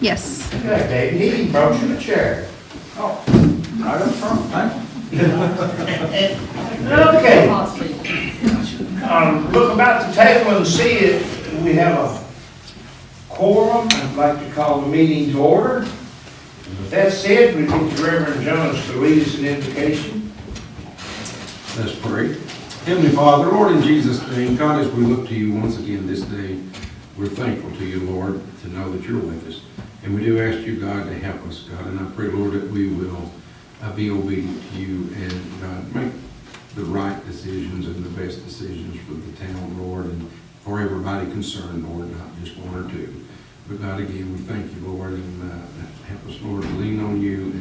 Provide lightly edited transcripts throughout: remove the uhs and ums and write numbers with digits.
Yes. Okay, David, he brought you the chair. Oh, right up front, thank you. Okay. Look about the table and see it. We have a quorum. I'd like to call the meeting to order. With that said, we get the Reverend Jones to lead us in invocation. Let's pray. Heavenly Father, Lord, in Jesus' name, God, as we look to you once again this day, we're thankful to you, Lord, to know that you're with us. And we do ask you, God, to help us, God. And I pray, Lord, that we will be obedient to you and, God, make the right decisions and the best decisions for the town, Lord, and for everybody concerned, Lord, not just one or two. But, God, again, we thank you, Lord, and help us, Lord, to lean on you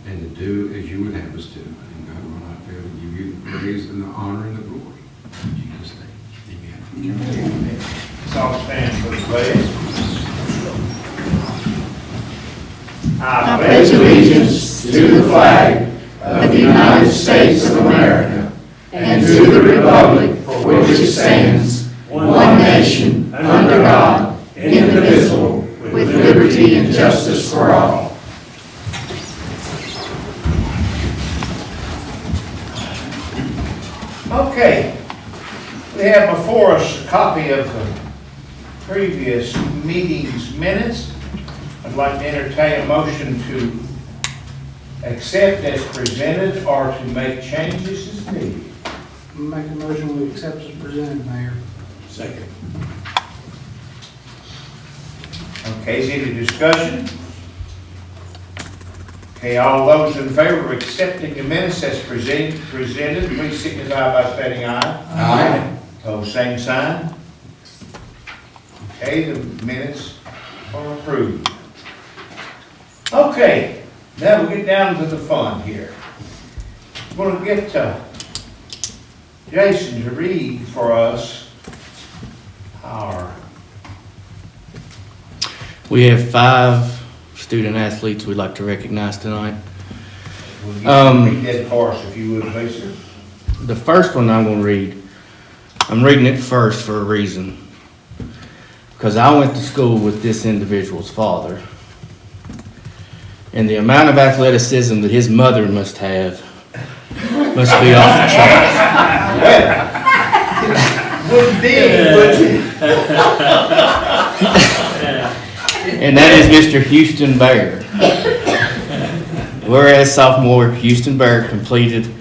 and to do as you would have us to. And, God, we'll not fail to give you the praise and the honor and the glory. In Jesus' name, amen. Let's all stand for the pledge. I pledge allegiance to the flag of the United States of America and to the republic for which it stands, one nation, under God, indivisible, with liberty and justice for all. Okay, we have before us a copy of the previous meeting's minutes. I'd like to entertain a motion to accept as presented or to make changes as needed. Make a motion we accept as presented, Mayor. Second. Okay, is any discussion? Okay, all those in favor of accepting the minutes as presented, please signify by stating aye. Aye. Pose same sign. Okay, the minutes are approved. Okay, now we get down to the fun here. We're going to get Jason to read for us our... We have 5 student athletes we'd like to recognize tonight. Will you read that for us if you would, please, sir? The first one I'm going to read, I'm reading it first for a reason. Because I went to school with this individual's father. And the amount of athleticism that his mother must have must be off the charts. Wouldn't be, would you? And that is Mr. Houston Bear. Whereas sophomore Houston Bear completed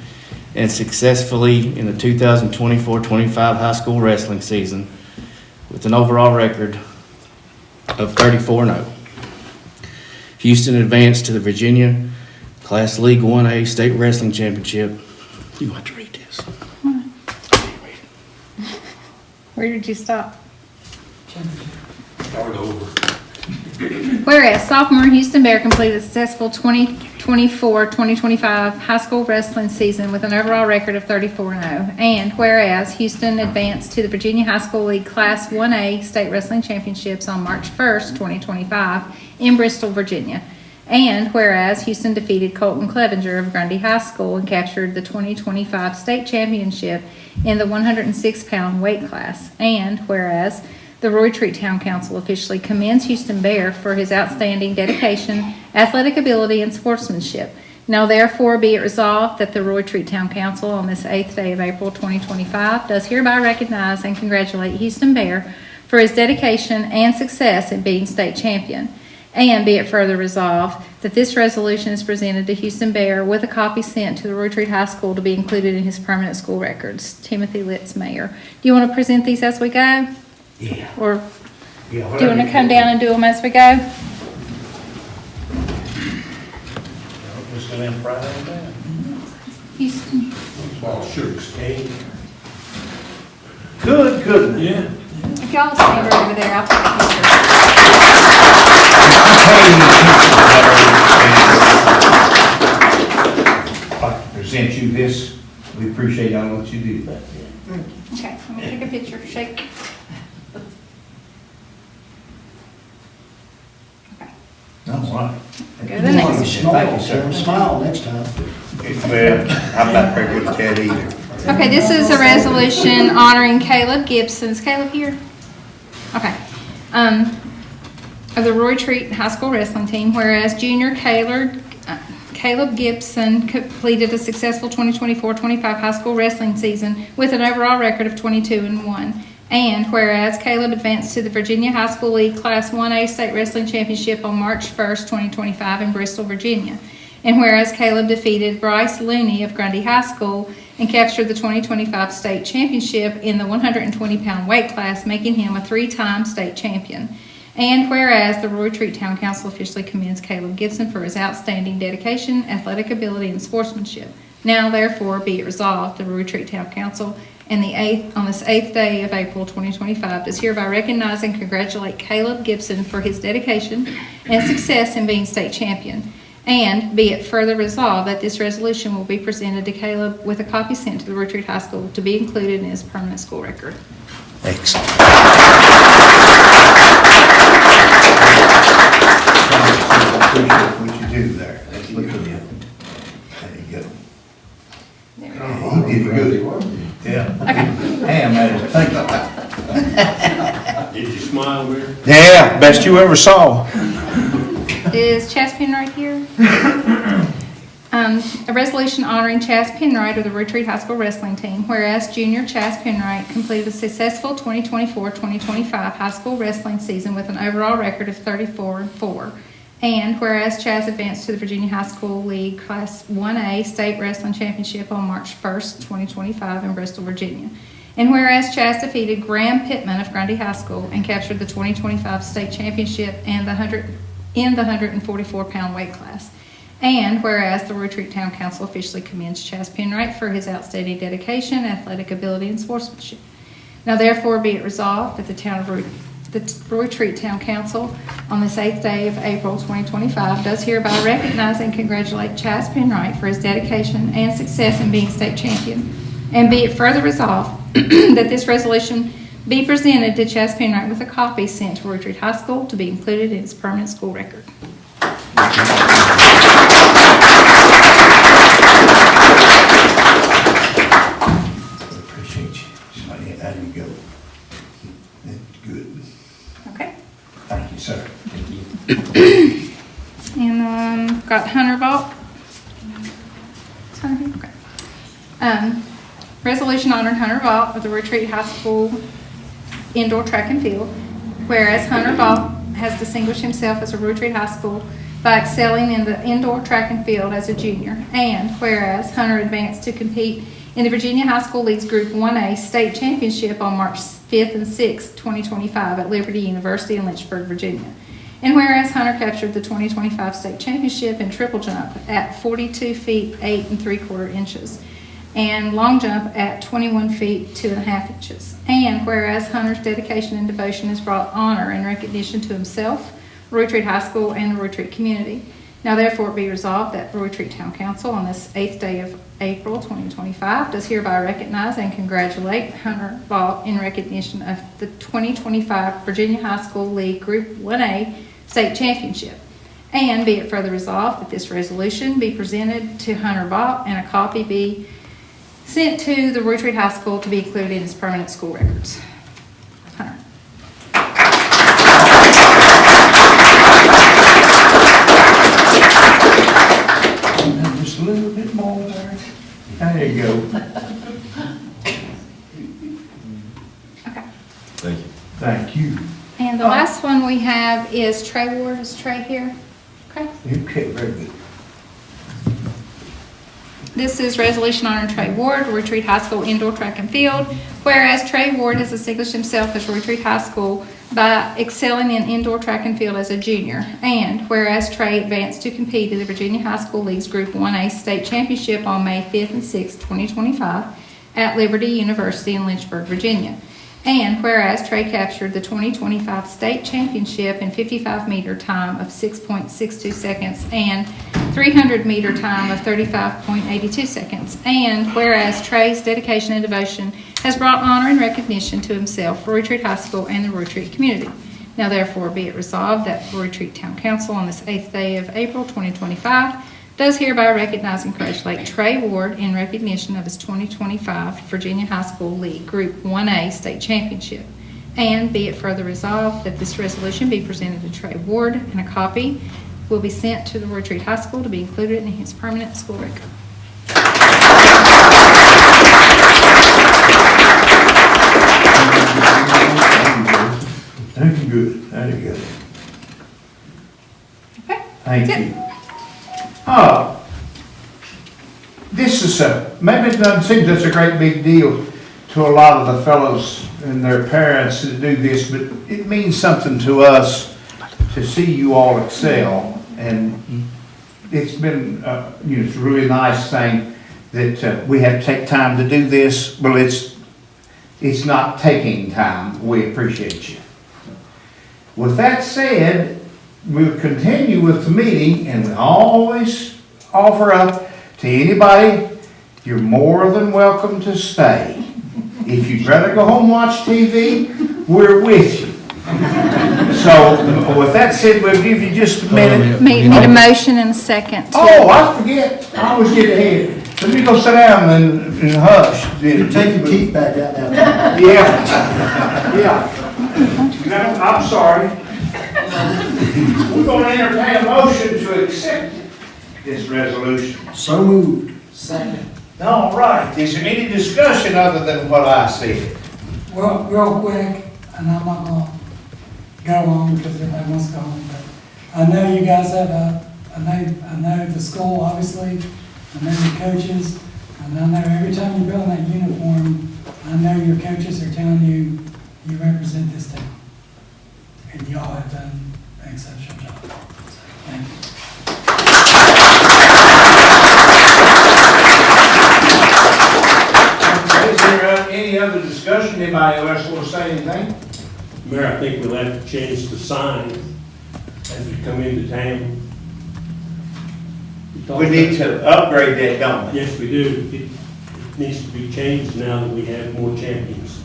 and successfully in the 2024-25 high school wrestling season with an overall record of 34-0. Houston advanced to the Virginia Class League 1A State Wrestling Championship. You want to read this? Where did you stop? Start over. Whereas sophomore Houston Bear completed a successful 2024-2025 high school wrestling season with an overall record of 34-0. And whereas Houston advanced to the Virginia High School League Class 1A State Wrestling Championships on March 1st, 2025 in Bristol, Virginia. And whereas Houston defeated Colton Clevenger of Grundy High School and captured the 2025 state championship in the 106-pound weight class. And whereas the Roy Treat Town Council officially commends Houston Bear for his outstanding dedication, athletic ability, and sportsmanship. Now therefore be it resolved that the Roy Treat Town Council on this 8th day of April 2025 does hereby recognize and congratulate Houston Bear for his dedication and success in being state champion. And be it further resolved that this resolution is presented to Houston Bear with a copy sent to the Roy Treat High School to be included in his permanent school records. Timothy Litz, Mayor. Do you want to present these as we go? Yeah. Or Yeah, do you want to come down and do them as we go? Just let him write them down. Houston. Ball shooks. Good, good. Yeah. If y'all will stand right over there, I'll take a picture. I'd like to present you this. We appreciate all what you do. Okay, I'm gonna take a picture. Shake. All right. Go to the next one. Thank you, sir. Smile next time. Well, I'm not very good at that either. Okay, this is a resolution honoring Caleb Gibson. Is Caleb here? Okay. of the Roy Treat High School Wrestling Team, whereas junior Caleb Gibson completed a successful 2024-25 high school wrestling season with an overall record of 22-1. And whereas Caleb advanced to the Virginia High School League Class 1A State Wrestling Championship on March 1st, 2025 in Bristol, Virginia. And whereas Caleb defeated Bryce Looney of Grundy High School and captured the 2025 state championship in the 120-pound weight class, making him a 3-time state champion. And whereas the Roy Treat Town Council officially commends Caleb Gibson for his outstanding dedication, athletic ability, and sportsmanship. Now, therefore, be it resolved, the Roy Treat Town Council on this 8th day of April 2025 does hereby recognize and congratulate Caleb Gibson for his dedication and success in being state champion. And be it further resolved that this resolution will be presented to Caleb with a copy sent to the Roy Treat High School to be included in his permanent school record. Excellent. Appreciate what you do there. Look at him. There you go. He did good. Yeah. Okay. Damn, man, thank you. Did you smile, Mayor? Yeah, best you ever saw. Is Chas Penwright here? A resolution honoring Chas Penwright of the Roy Treat High School Wrestling Team, whereas junior Chas Penwright completed a successful 2024-2025 high school wrestling season with an overall record of 34-4. And whereas Chas advanced to the Virginia High School League Class 1A State Wrestling Championship on March 1st, 2025 in Bristol, Virginia. And whereas Chas defeated Graham Pittman of Grundy High School and captured the 2025 state championship in the 144-pound weight class. And whereas the Roy Treat Town Council officially commends Chas Penwright for his outstanding dedication, athletic ability, and sportsmanship. Now therefore be it resolved that the Roy Treat Town Council on this 8th day of April 2025 does hereby recognize and congratulate Chas Penwright for his dedication and success in being state champion. And be it further resolved that this resolution be presented to Chas Penwright with a copy sent to Roy Treat High School to be included in its permanent school record. Appreciate you. There you go. That's good. Okay. Thank you, sir. And got Hunter Vault. Okay. Resolution honoring Hunter Vault of the Roy Treat High School indoor track and field, whereas Hunter Vault has distinguished himself as a Roy Treat High School by excelling in the indoor track and field as a junior, and whereas Hunter advanced to compete in the Virginia High School League's Group 1A State Championship on March 5th and 6th, 2025 at Liberty University in Lynchburg, Virginia. And whereas Hunter captured the 2025 state championship in triple jump at 42 feet 8 3/4 inches and long jump at 21 feet 2.5 inches. And whereas Hunter's dedication and devotion has brought honor and recognition to himself, Roy Treat High School, and the Roy Treat community. Now therefore be resolved that Roy Treat Town Council on this 8th day of April 2025 does hereby recognize and congratulate Hunter Vault in recognition of the 2025 Virginia High School League Group 1A State Championship. And be it further resolved that this resolution be presented to Hunter Vault and a copy be sent to the Roy Treat High School to be included in its permanent school records. Hunter. Just a little bit more there. There you go. Okay. Thank you. Thank you. And the last one we have is Trey Ward. Is Trey here? Okay. Okay, very good. This is resolution honoring Trey Ward, Roy Treat High School indoor track and field. Whereas Trey Ward has distinguished himself as Roy Treat High School by excelling in indoor track and field as a junior. And whereas Trey advanced to compete in the Virginia High School League's Group 1A State Championship on May 5th and 6th, 2025 at Liberty University in Lynchburg, Virginia. And whereas Trey captured the 2025 state championship in 55-meter time of 6.62 seconds and 300-meter time of 35.82 seconds. And whereas Trey's dedication and devotion has brought honor and recognition to himself, Roy Treat High School, and the Roy Treat community. Now therefore be it resolved that Roy Treat Town Council on this 8th day of April 2025 does hereby recognize and congratulate Trey Ward in recognition of his 2025 Virginia High School League Group 1A State Championship. And be it further resolved that this resolution be presented to Trey Ward, and a copy will be sent to the Roy Treat High School to be included in his permanent school record. Thank you, good, very good. Okay? Thank That's it. you. This is maybe it doesn't seem that's a great big deal to a lot of the fellows and their parents that do this, but it means something to us to see you all excel. And it's been, it's a really nice thing that we have to take time to do this. Well, it's not taking time. We appreciate you. With that said, we'll continue with the meeting, and we always offer up to anybody, you're more than welcome to stay. If you'd rather go home and watch TV, we're with you. So, with that said, we'll give you just a minute. Need a motion and a second. Oh, I forget, I always get ahead. Let me go sit down and hush. Take your teeth back out now. Yeah, yeah. No, I'm sorry. We're gonna entertain a motion to accept this resolution. So moved. Second. All right, is there any discussion other than what I said? Well, real quick, and I'm not gonna go on because everybody wants to go home, but I know you guys have I know the school, obviously, I know the coaches, and I know every time you're building that uniform, I know your coaches are telling you, you represent this town. And y'all have done an exceptional job. So, thank you. Is there any other discussion? Anybody else want to say anything? Mayor, I think we'll have to change the sign as we come into town. We need to upgrade that, don't we? Yes, we do. It needs to be changed now that we have more champions.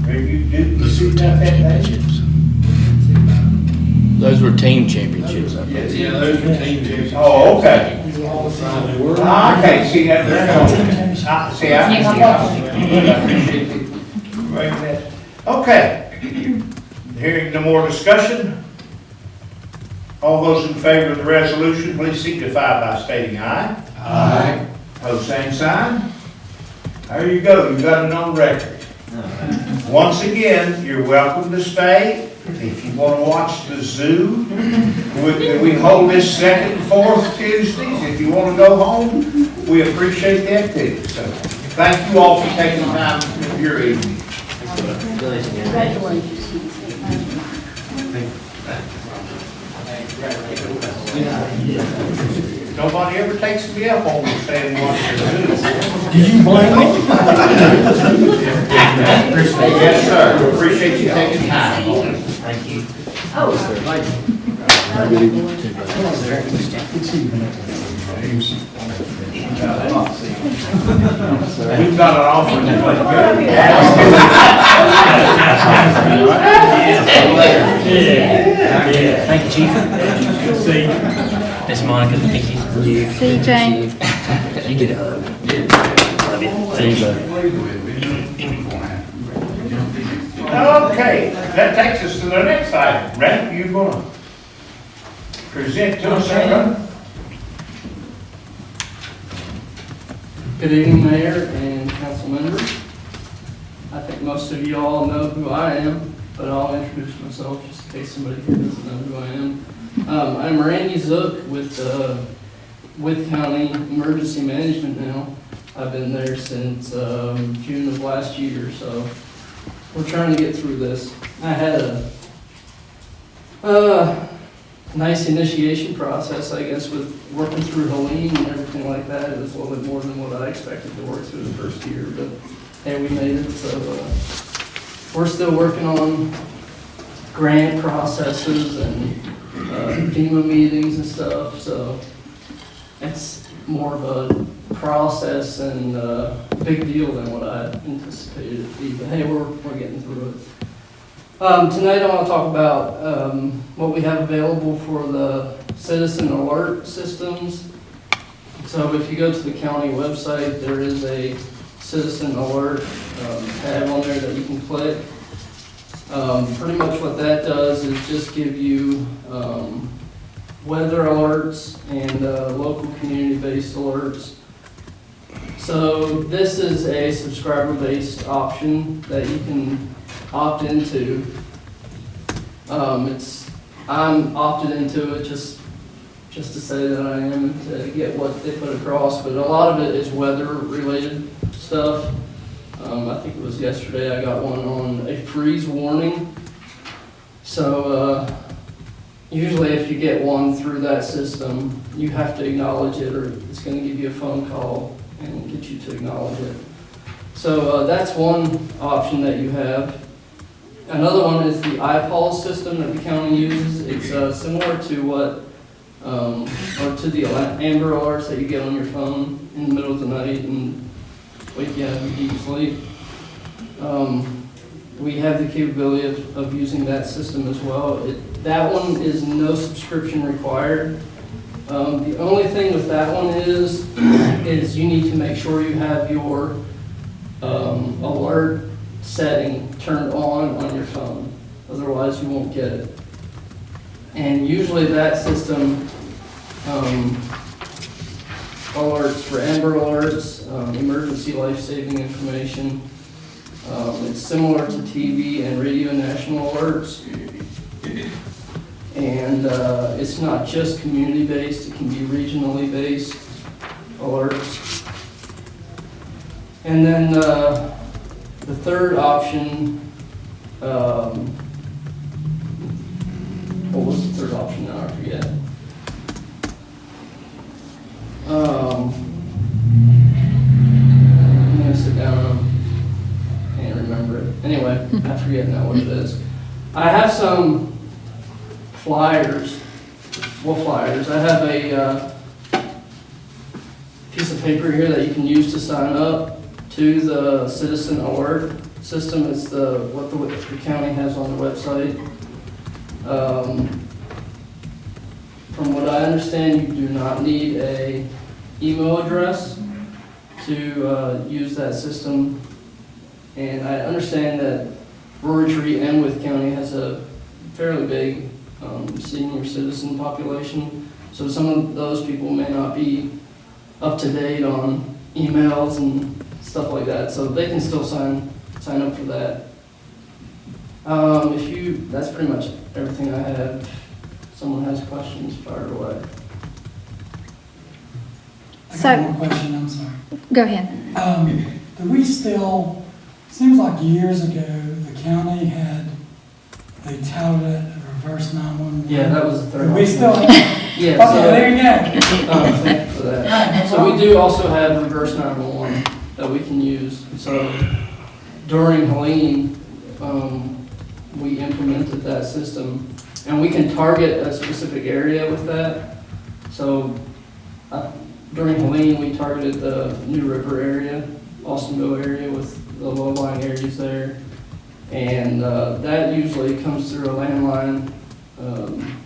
You see about that, David? Those were team championships. I think. Yeah, those are team championships. Oh, okay. They were. I can't see that. See, I appreciate it. Okay. Hearing no more discussion, all those in favor of the resolution, please signify by stating aye. Aye. Pose same sign. There you go, you got it on record. Once again, you're welcome to stay. If you want to watch the zoo, we hold this second and fourth Tuesdays. If you want to go home, we appreciate that too. So, thank you all for taking time of your evening. Nobody ever takes me up on saying what to do. Do you blame me? Yes, sir. Appreciate you taking time. Thank you. We've got an offer to play. Thank you, Chief. See, Miss Monica, thank you. See you, Jane. You get a hug. Love you. See you, bud. Okay, that takes us to the next item. Randy, you going to present to us, sir? Good evening, Mayor and council members. I think most of you all know who I am, but I'll introduce myself just in case somebody here doesn't know who I am. I'm Randy Zook with County Emergency Management now. I've been there since June of last year, so we're trying to get through this. I had a nice initiation process, I guess, with working through Helene and everything like that. It was a little bit more than what I expected to work through the first year, but hey, we made it. So we're still working on grant processes and FEMA meetings and stuff. So it's more of a process and a big deal than what I anticipated it to be. But hey, we're getting through it. Tonight I want to talk about what we have available for the citizen alert systems. So if you go to the county website, there is a citizen alert tab on there that you can click. Pretty much what that does is just give you weather alerts and local community-based alerts. So this is a subscriber-based option that you can opt into. I'm opted into it just to say that I am, to get what they put across, but a lot of it is weather-related stuff. I think it was yesterday I got one on a freeze warning. So usually if you get one through that system, you have to acknowledge it, or it's going to give you a phone call and get you to acknowledge it. So that's one option that you have. Another one is the iPulse system that the county uses. It's similar to what, or to the Amber Alerts that you get on your phone in the middle of the night and wake you up if you sleep. We have the capability of using that system as well. That one is no subscription required. The only thing with that one is you need to make sure you have your alert setting turned on your phone. Otherwise, you won't get it. And usually that system alerts for Amber Alerts, emergency life-saving information. It's similar to TV and radio national alerts. And it's not just community-based, it can be regionally based alerts. And then the third option, what was the third option now? I forget. I'm gonna sit down. Can't remember it. Anyway, I forget now what it is. I have some flyers. Well, flyers. I have a piece of paper here that you can use to sign up to the citizen alert system. It's what the county has on the website. From what I understand, you do not need a email address to use that system. And I understand that Roaring Tree and Wythe County has a fairly big senior citizen population. So some of those people may not be up to date on emails and stuff like that. So they can still sign up for that. That's pretty much everything I have. If someone has questions, fire away. I So- got one question, I'm sorry. Go ahead. Do we still, seems like years ago, the county had, they touted it, a reverse 911. Yeah, that was the third Do we option. still have? Yeah, Okay, there you go. thank you for that. Alright, no So we problem. do also have reverse 911 that we can use. So during Helene, we implemented that system, and we can target a specific area with that. So during Helene, we targeted the New River area, Austinville area with the low-lying areas there. And that usually comes through a landline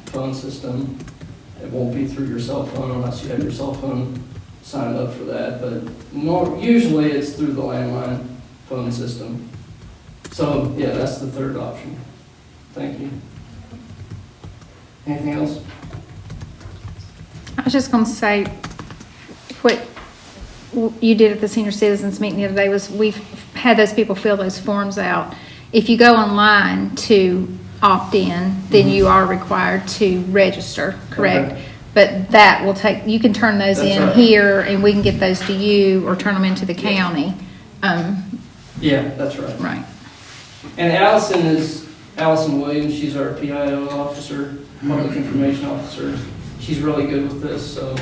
phone system. It won't be through your cell phone unless you have your cell phone signed up for that, but usually it's through the landline phone system. So, yeah, that's the third option. Thank you. Anything else? I was just gonna say, what you did at the senior citizens meeting the other day was we've had those people fill those forms out. If you go online to opt in, then you are required to register, correct? Okay. But that will take, you can turn those That's in right. here and we can get those to you or turn them into the county. Yeah, that's right. Right. And Allison Williams, she's our PIO officer, Public Information Officer. She's really good with this, so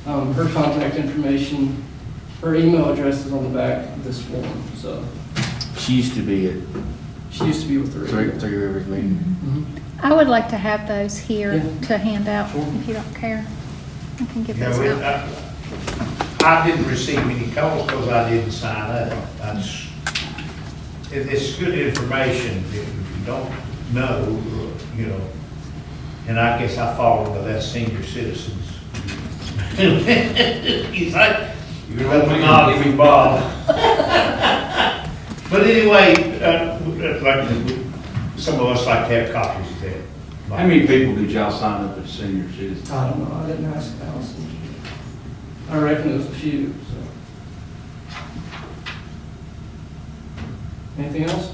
her contact information, her email address is on the back of this form, so She used to be at she used to be with the radio. Three Rivers meeting. I would like to have those here Yeah. to hand out, Sure. if you don't care. I can give Yeah, those we- out. I didn't receive any calls because I didn't sign up. It's good information if you don't know, you know, and I guess I fall into that senior citizens. He's like, you're old the man. naughty Bob. But anyway, like some of us like to have copies of that. How many people did y'all sign up as senior citizens? I don't know, I didn't ask Allison. I reckon it was a few, so. Anything else?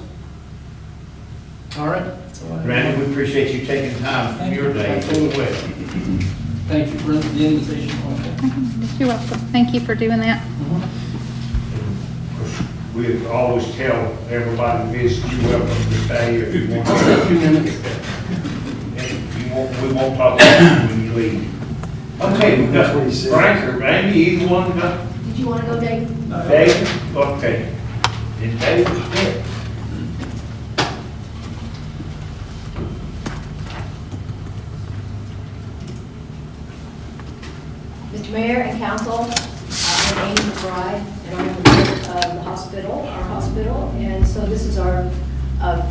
All right. that's all I have. Randy, we appreciate you taking time from your day to the west. Thank you for the invitation. You're welcome. Thank you for doing that. We always tell everybody who visits, you're welcome to stay if you want. I'll stay a few minutes. We won't talk about you when you leave. Okay, we've got Frank or Randy, either one got Did you want to go, Dave? Dave? Okay. Then Dave is good. Mr. Mayor and Council, I'm Amy McBride, and I'm the board of the hospital, our hospital, and so this is our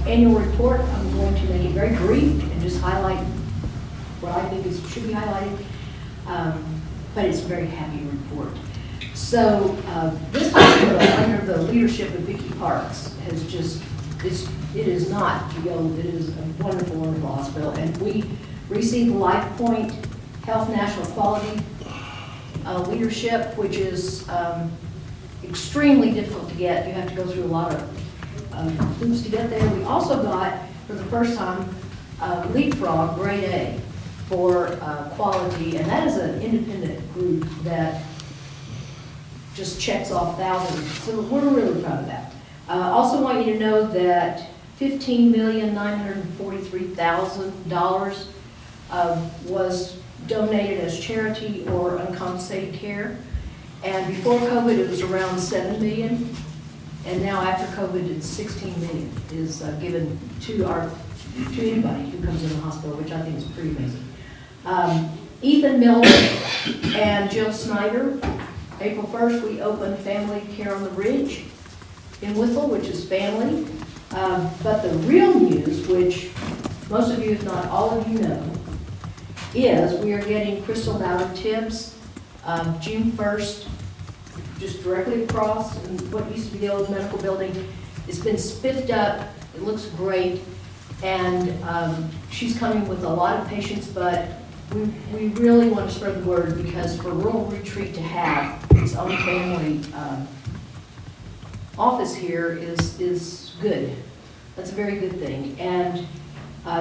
annual report. I'm going to make it very brief and just highlight what I think should be highlighted, but it's a very happy report. So this hospital, under the leadership of Vicki Parks, has just, it is not the old, it is a wonderful, wonderful hospital, and we received the Life Point Health National Quality leadership, which is extremely difficult to get. You have to go through a lot of hoops to get there. We also got, for the first time, Leapfrog Grade A for quality, and that is an independent group that just checks off thousands. So we're really proud of that. Also want you to know that $15,943,000 was donated as charity or uncompensated care. And before COVID, it was around 7 million. And now after COVID, it's 16 million is given to anybody who comes in the hospital, which I think is pretty amazing. Ethan Miller and Jill Snyder. April 1st, we opened Family Care on the Ridge in Whittle, which is family. But the real news, which most of you, if not all of you know, is we are getting Crystal Ballard Tibbs June 1st, just directly across in what used to be the old medical building. It's been spiffed up, it looks great, and she's coming with a lot of patients, but we really want to spread the word because for Rural Retreat to have its own family office here is good. That's a very good thing. And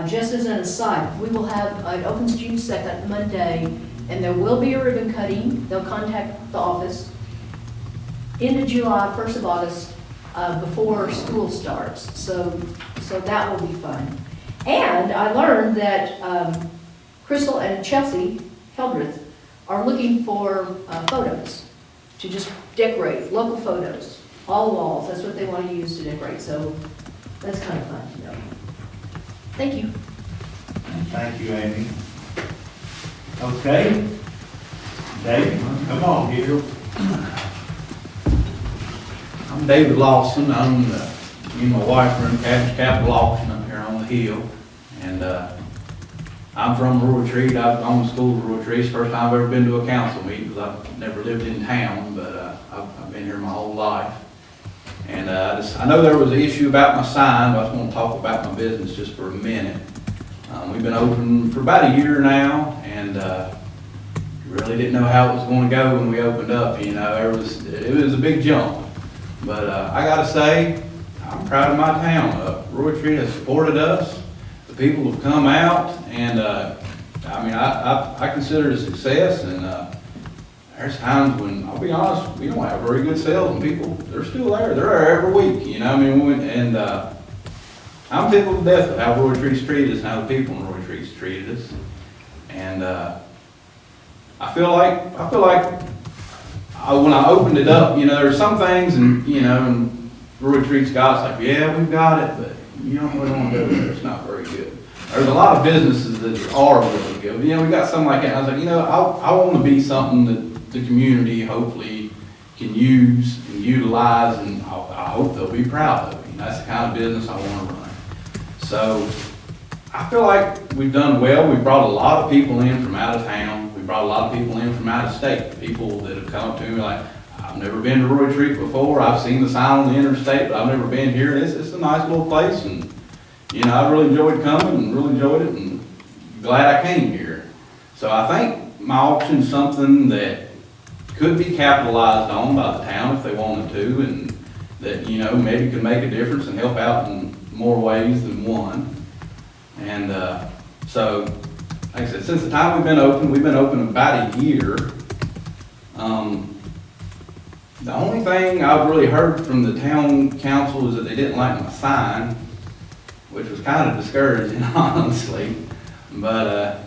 just as an aside, we will have, it opens June 2nd, Monday, and there will be a ribbon cutting. They'll contact the office. End of July, 1st of August, before school starts. So that will be fun. And I learned that Crystal and Chelsea Heldreth are looking for photos to just decorate, local photos, all the walls. That's what they want to use to decorate. So that's kind of fun. Thank you. Thank you, Amy. Okay. Dave, come on, get your. I'm David Lawson. I'm, me and my wife are in Capital Auction up here on the hill. And I'm from Rural Retreat. I've gone to school at Rural Retreat. It's the first time I've ever been to a council meeting because I've never lived in town, but I've been here my whole life. And I know there was an issue about my sign, but I just want to talk about my business just for a minute. We've been open for about a year now, and really didn't know how it was going to go when we opened up. You know, it was a big jump. But I got to say, I'm proud of my town. Rural Retreat has supported us. The people have come out, and I mean, I consider it a success. And there's times when, I'll be honest, we don't have very good sales, and people, they're still there. They're there every week, you know. I mean, I'm tickled to death with how Rural Retreat's treated us and how the people in Rural Retreat's treated us. And I feel like when I opened it up, you know, there's some things, and you know, and Rural Retreat's got, it's like, yeah, we've got it, but you don't really want to go there. It's not very good. There's a lot of businesses that are really good. You know, we got something like that. I was like, you know, I want to be something that the community hopefully can use and utilize, and I hope they'll be proud of it. And that's the kind of business I want to run. So I feel like we've done well. We brought a lot of people in from out of town. We brought a lot of people in from out of state. People that have come up to me like, I've never been to Rural Retreat before. I've seen the sign on the interstate, but I've never been here. It's a nice little place, and you know, I really enjoyed coming and really enjoyed it and glad I came here. So I think my auction's something that could be capitalized on by the town if they wanted to, and that, you know, maybe could make a difference and help out in more ways than one. And, so, like I said, since the time we've been open about a year. The only thing I've really heard from the town council is that they didn't like my sign, which was kind of discouraging, honestly. But,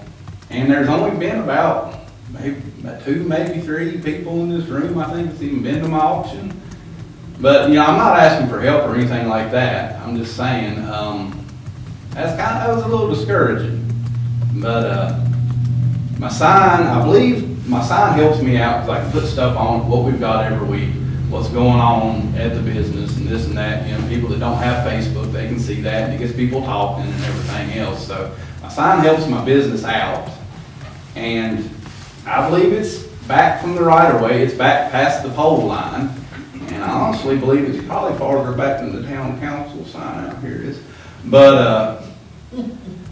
and there's only been about maybe two, maybe three people in this room, I think, that's even been to my auction. But, you know, I'm not asking for help or anything like that. I'm just saying, that was a little discouraging. But, my sign, I believe my sign helps me out because I can put stuff on what we've got every week, what's going on at the business and this and that. You know, people that don't have Facebook, they can see that, and it gets people talking and everything else. So my sign helps my business out. And I believe it's back from the right of way. It's back past the pole line. And I honestly believe it's probably farther back than the town council sign out here is. But,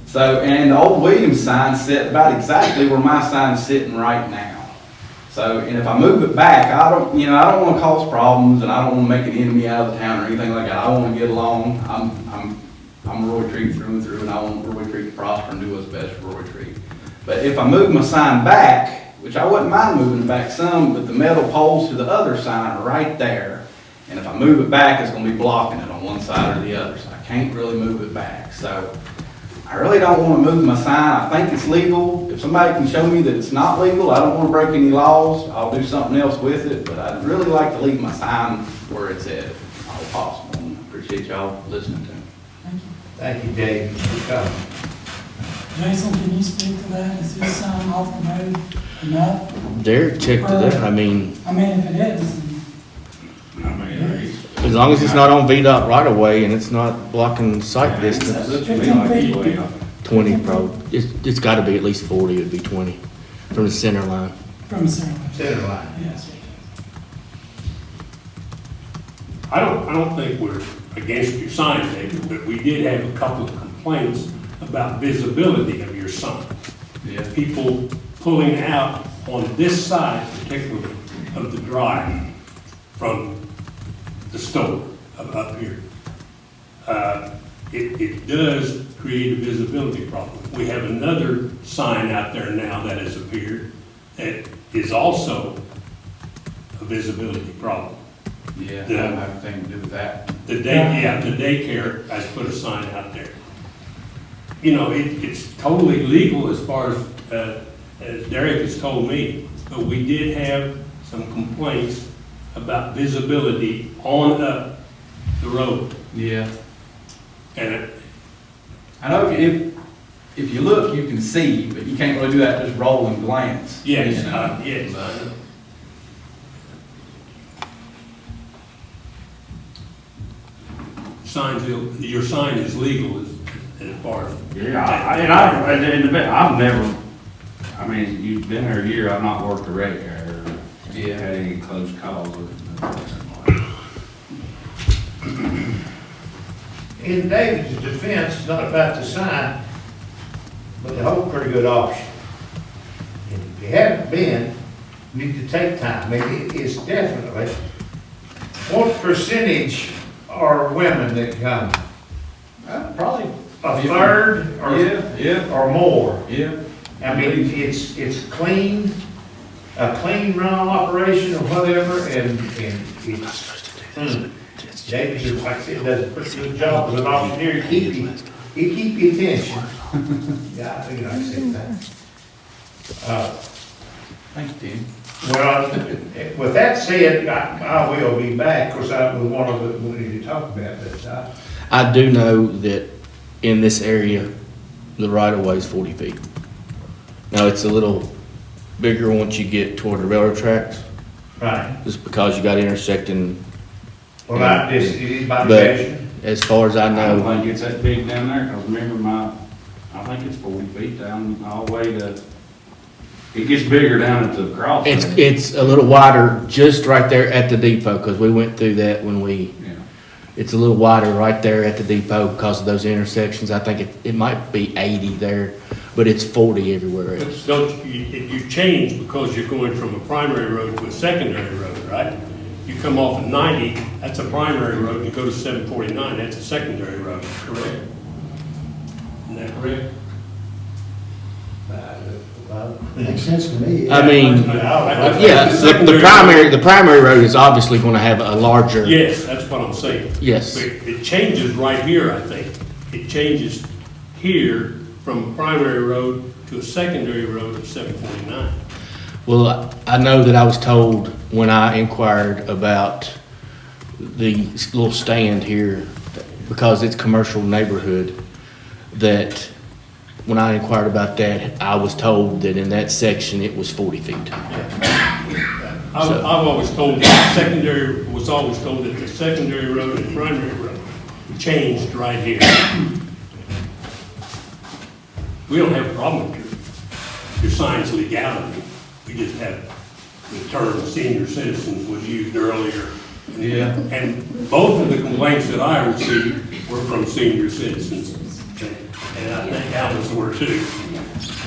so, and the old Williams sign set about exactly where my sign's sitting right now. So, and if I move it back, I don't want to cause problems, and I don't want to make an enemy out of the town or anything like that. I want to get along. I'm Roy Tree through and through, and I want Roy Tree to prosper and do what's best for Roy Tree. But if I move my sign back, which I wouldn't mind moving it back some, but the metal poles to the other sign are right there. And if I move it back, it's going to be blocking it on one side or the other, so I can't really move it back. So I really don't want to move my sign. I think it's legal. If somebody can show me that it's not legal, I don't want to break any laws. I'll do something else with it, but I'd really like to leave my sign where it's at, if all possible. And I appreciate y'all listening to me. Thank you. Thank you, Dave, for coming. Jason, can you speak to that? Is his sign off the road enough? Derek checked it out. I mean, I mean, if it is, as long as it's not on VDOT right of way and it's not blocking sight distance, 15 feet. 20 probably. It's gotta be at least 40, it'd be 20 from the center line. From the center. Center line. Yes. I don't think we're against your sign, David, but we did have a couple of complaints about visibility of your sign. Yeah. People pulling out on this side particularly of the drive from the store up here. It does create a visibility problem. We have another sign out there now that has appeared that is also a visibility problem. Yeah, I don't have anything to do with that. The daycare has put a sign out there. You know, it's totally legal as far as Derek has told me, but we did have some complaints about visibility on up the road. Yeah. And I know if you look, you can see, but you can't really do that just roll and glance. yes, You know? yes. But- Your sign is legal as far as. I've never, I mean, you've been here a year, I've not worked a wreck or Yeah. had any close calls with In David's defense, it's not about the sign, but the whole pretty good option. And if you haven't been, you need to take time. I mean, it is definitely, what percentage are women that come? Probably. A third or? Yeah. Or more? Yeah. I mean, it's clean, a clean run operation or whatever, and it's, David, just like I said, does a pretty good job as an auctioneer, he keep your attention. Yeah, I think I said that. Thank you, Tim. Well, with that said, I will be back, of course, I was one of the, we need to talk about that. I do know that in this area, the right of way is 40 feet. Now, it's a little bigger once you get toward the railroad tracks, Right. just because you got intersecting. Well, I just, it is by But division. as far as I I don't know, think it's that big down there, cause remember I think it's 40 feet down all the way to, it gets bigger down at the crossing. it's a little wider just right there at the depot, because we went through that when we, Yeah. it's a little wider right there at the depot because of those intersections. I think it might be 80 there, but it's 40 everywhere else. Don't, you change because you're going from a primary road to a secondary road, right? You come off of 90, that's a primary road, you go to 749, that's a secondary road, correct? Isn't that correct? Makes sense to me. I mean, yeah, the primary road is obviously going to have a larger. Yes, that's what I'm saying. Yes. But it changes right here, I think. It changes here from a primary road to a secondary road of 749. Well, I know that I was told when I inquired about the little stand here, because it's commercial neighborhood, that when I inquired about that, I was told that in that section, it was 40 feet. I've always told that was always told that the secondary road and primary road changed right here. We don't have a problem with your science legality. We just have the term senior citizens was used earlier. Yeah. And both of the complaints that I received were from senior citizens. And I think Alice were too.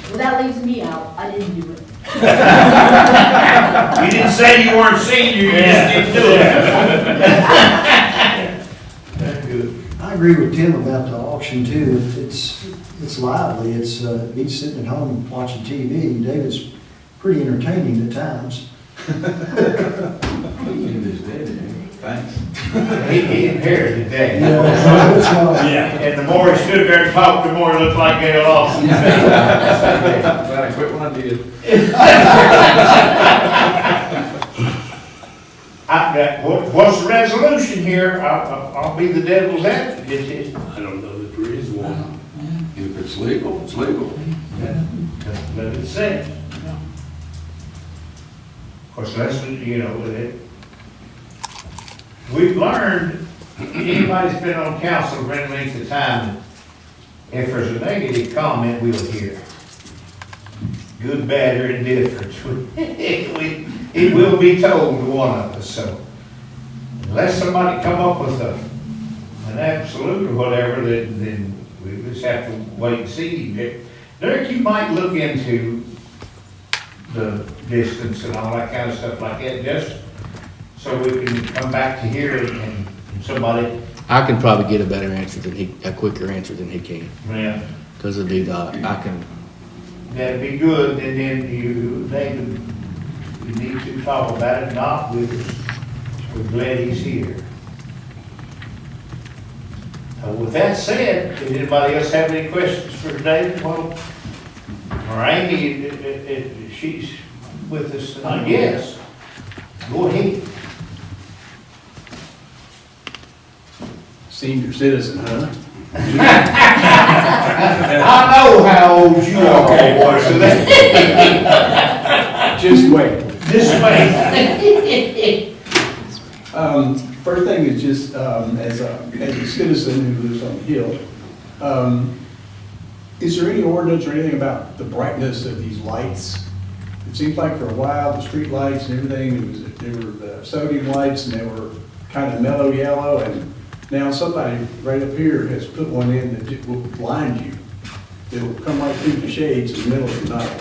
Well, that leaves me out. I didn't do it. You didn't say you weren't senior, you just didn't do it. That's good. I agree with Tim about the auction too. It's lively. It's, he's sitting at home watching TV. David's pretty entertaining at times. Thanks. He inherited that. Yeah. And the more he stood there and talked, the more it looked like Gail Lawson. Glad I quit when I did. What's the resolution here? I'll be the devil's advocate. I don't know that there is one. If it's legal, it's legal. Let it sit. Of course, that's, we've learned, anybody's been on council for any length of time, if there's a negative comment, we'll hear. Good, bad, or indifferent. It will be told to one of us, so. Unless somebody come up with an absolute or whatever, then we just have to wait and see. Derek, you might look into the distance and all that kind of stuff like that, just so we can come back to here and somebody. I can probably get a better answer a quicker answer than he can. Yeah. Because of VDOT, I can. That'd be good, and then David, you need to talk about it, not with us. We're glad he's here. With that said, does anybody else have any questions for David? Well, or Amy, she's with us tonight. Yes. Go ahead. Senior citizen, huh? I know how old you are, boy, so Just wait. this way. First thing is just, as a citizen who lives on the hill, is there any ordinance or anything about the brightness of these lights? It seems like for a while, the street lights and everything, they were the sodium lights and they were kind of mellow yellow, and now somebody right up here has put one in that will blind you. It will come right through the shades in the middle of the night.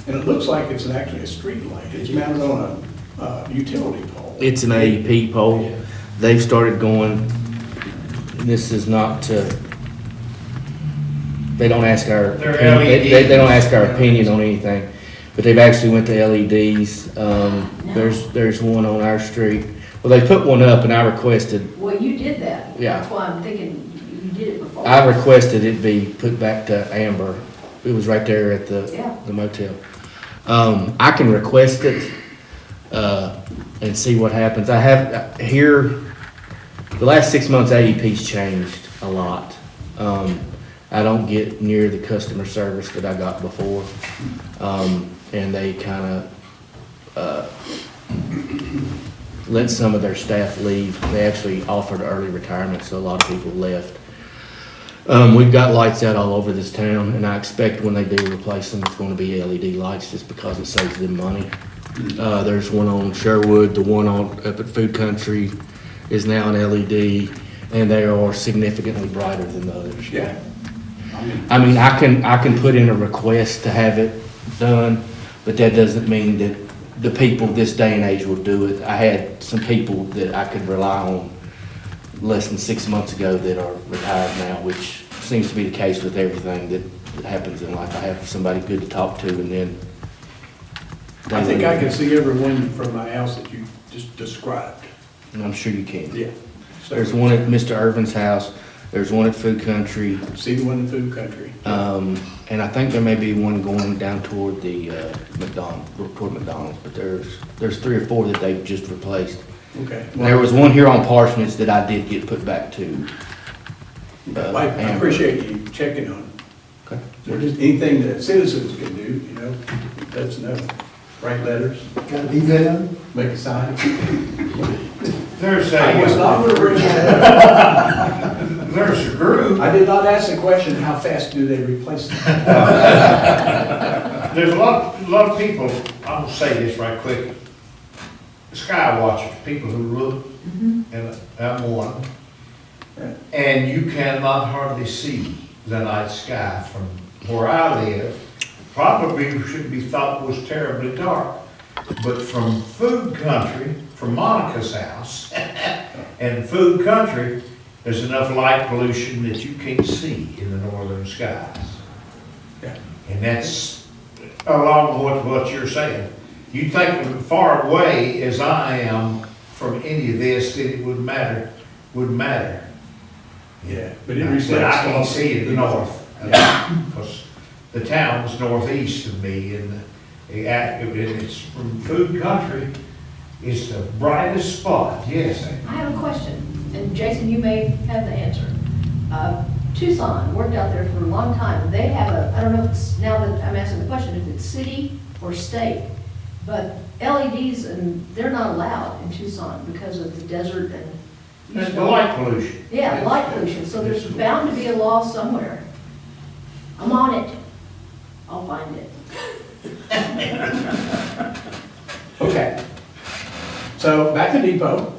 And it looks like it's actually a street light. It's mounted on a utility pole. It's an AEP pole. They've started going, this is not they don't ask our, They're LED. they don't ask our opinion on anything, but they've actually went to LEDs. There's one on our street. Well, they put one up and I requested, Well, you did that. Yeah. That's why I'm thinking you did it before. I requested it be put back to amber. It was right there at Yeah. the motel. I can request it, and see what happens. I have, here, the last 6 months, AEP's changed a lot. I don't get near the customer service that I got before. And they kind of, let some of their staff leave. They actually offered early retirement, so a lot of people left. We've got lights out all over this town, and I expect when they do replace them, it's going to be LED lights just because it saves them money. There's one on Sherwood, the one up at Food Country, is now an LED, and they are significantly brighter than the others. Yeah. I mean, I can put in a request to have it done, but that doesn't mean that the people this day and age will do it. I had some people that I could rely on less than 6 months ago that are retired now, which seems to be the case with everything that happens in life. I have somebody good to talk to, and then I think I can see everyone from my house that you just described. and I'm sure you can. Yeah. There's one at Mr. Irvin's house. There's one at Food Country. See the one in Food Country. And I think there may be one going down toward the McDonald's, but there's 3 or 4 that they've just replaced. Okay. There was one here on Parsonage that I did get put back to. I appreciate you checking on it. Okay. Or just anything that citizens can do, you know, let us know. Write letters, Got to be there. make a sign. There's I was not a, going to bring that up. there's a group, I did not ask the question, how fast do they replace them? there's a lot of people, I'm gonna say this right quick. Sky watchers, people who look, and I'm one. Right. And you cannot hardly see the night sky from where I live. Probably should be thought was terribly dark. But from Food Country, from Monica's house, and Food Country, there's enough light pollution that you can't see in the northern skies. Yeah. And that's along with what you're saying. You think as far away as I am from any of this, that it would matter. Yeah, but it Like I said, I can't reflects. see it in the north, because the town's northeast of me, and it's from Food Country, it's the brightest spot, yes. I have a question, and Jason, you may have the answer. Tucson, worked out there for a long time. They have I don't know if it's, now that I'm asking the question, if it's city or state, but LEDs, and they're not allowed in Tucson because of the desert and. That's the light pollution. Yeah, light pollution, so there's bound to be a law somewhere. I'm on it. I'll find it. Okay. So back to Depot.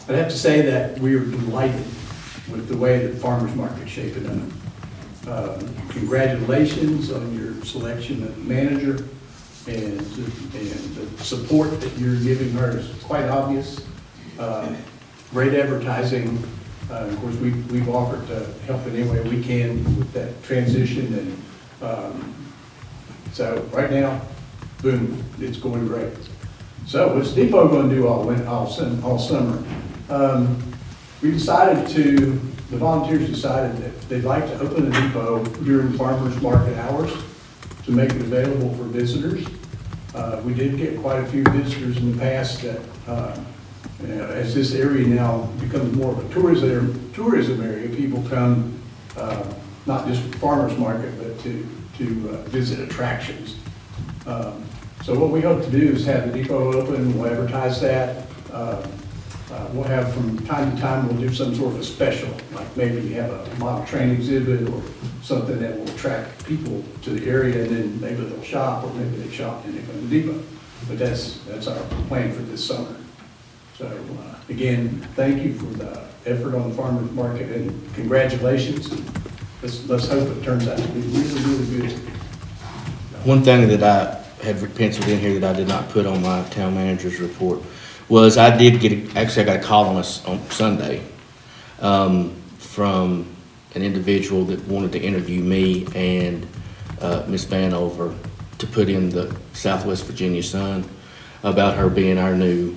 I'd have to say that we are delighted with the way that farmer's market's shaping up. Congratulations on your selection of manager, and the support that you're giving her is quite obvious. Great advertising. Of course, we've offered to help in any way we can with that transition, and so right now, boom, it's going great. So what's Depot going to do all summer? The volunteers decided that they'd like to open the Depot during farmers market hours to make it available for visitors. We did get quite a few visitors in the past that, as this area now becomes more of a tourism area, people come, not just for farmers market, but to visit attractions. So what we hope to do is have the Depot open, we'll advertise that. We'll have, from time to time, we'll do some sort of a special, like maybe have a model train exhibit or something that will attract people to the area, and then maybe they'll shop, or maybe they shop and they come to Depot. But that's our plan for this summer. So again, thank you for the effort on the farmers market, and congratulations. Let's hope it turns out to be really, really good. One thing that I had penciled in here that I did not put on my town manager's report was I got a call on Sunday from an individual that wanted to interview me and Ms. Vanover to put in the Southwest Virginia Sun about her being our new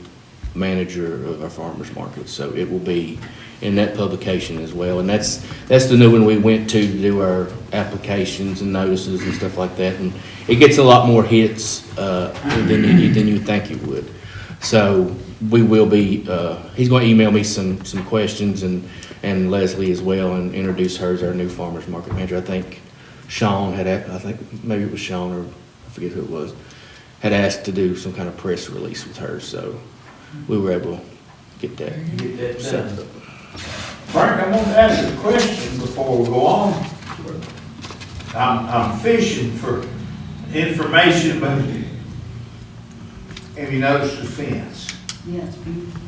manager of our farmers market. So it will be in that publication as well. And that's the new one we went to do our applications and notices and stuff like that. And it gets a lot more hits than you think it would. So we will be, he's going to email me some questions, and Leslie as well, and introduce her as our new farmers market manager. I think Sean I think maybe it was Sean, or I forget who it was, had asked to do some kind of press release with her. So we were able to get that set up. Frank, I want to ask you a question before we go on. I'm fishing for information, but have you noticed the fence? Yeah, it's beautiful.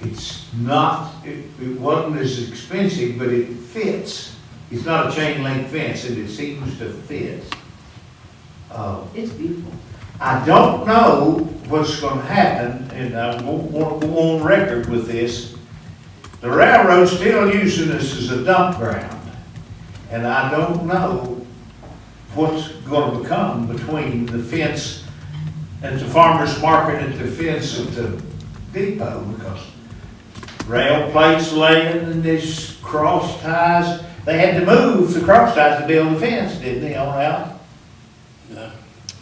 It's not, it wasn't as expensive, but it fits. It's not a chain link fence, and it seems to fit. It's beautiful. I don't know what's gonna happen, and I won't go on record with this. The railroad's still using this as a dump ground, and I don't know what's gonna become between the fence at the farmer's market and the fence at the depot, because rail plates laying and there's cross ties. They had to move the cross ties to build the fence, didn't they, on out?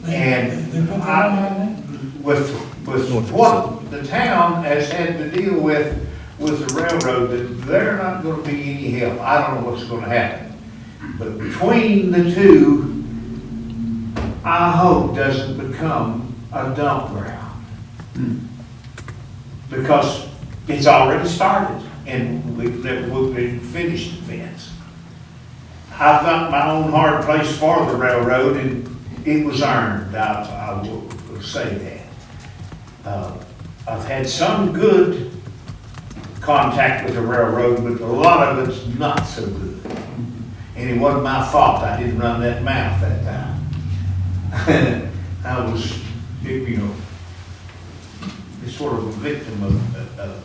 And They put that on there? with what the town has had to deal with the railroad, that they're not gonna be any help. I don't know what's gonna happen. But between the two, I hope doesn't become a dump ground. Because it's already started, and we've finished the fence. I've got my own hard place for the railroad, and it was earned, I will say that. I've had some good contact with the railroad, but a lot of it's not so good. And it wasn't my fault, I didn't run that mouth that time. I was, you know, sort of a victim of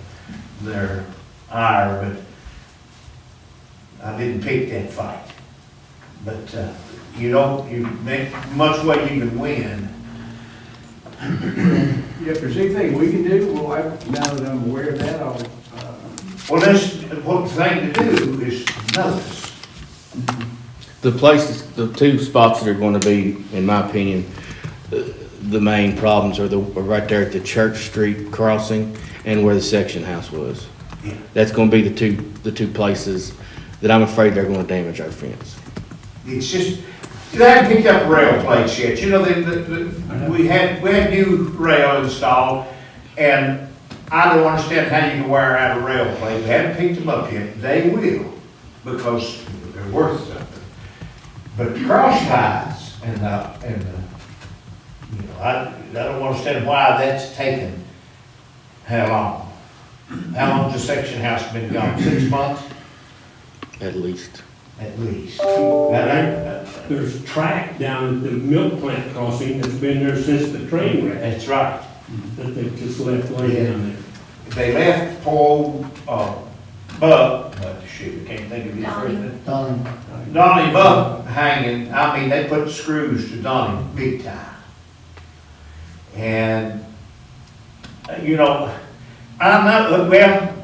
their ire, but I didn't pick that fight. But you make much way you can win. If there's anything we can do, well, now that I'm aware of that, I'll, Well, that's, what the thing to do is notice. The places, the two spots that are going to be, in my opinion, the main problems are right there at the Church Street crossing and where the section house was. Yeah. That's going to be the two places that I'm afraid they're going to damage our fence. It's just, they haven't picked up rail plates yet. You know, we had new rail installed, and I don't understand how you can wear out a rail plate. We haven't picked them up yet. They will, because they're worth something. But cross ties and you know, I don't understand why that's taken how long? How long's the section house been gone? 6 months? At least. At least. There's track down at the milk plant crossing that's been there since the train wreck, That's right. that they just left laying down there. They left poor Buck, shoot, I can't think of his first name. Donnie Buck hanging. I mean, they put screws to Donnie big time. And, you know, I'm not, well,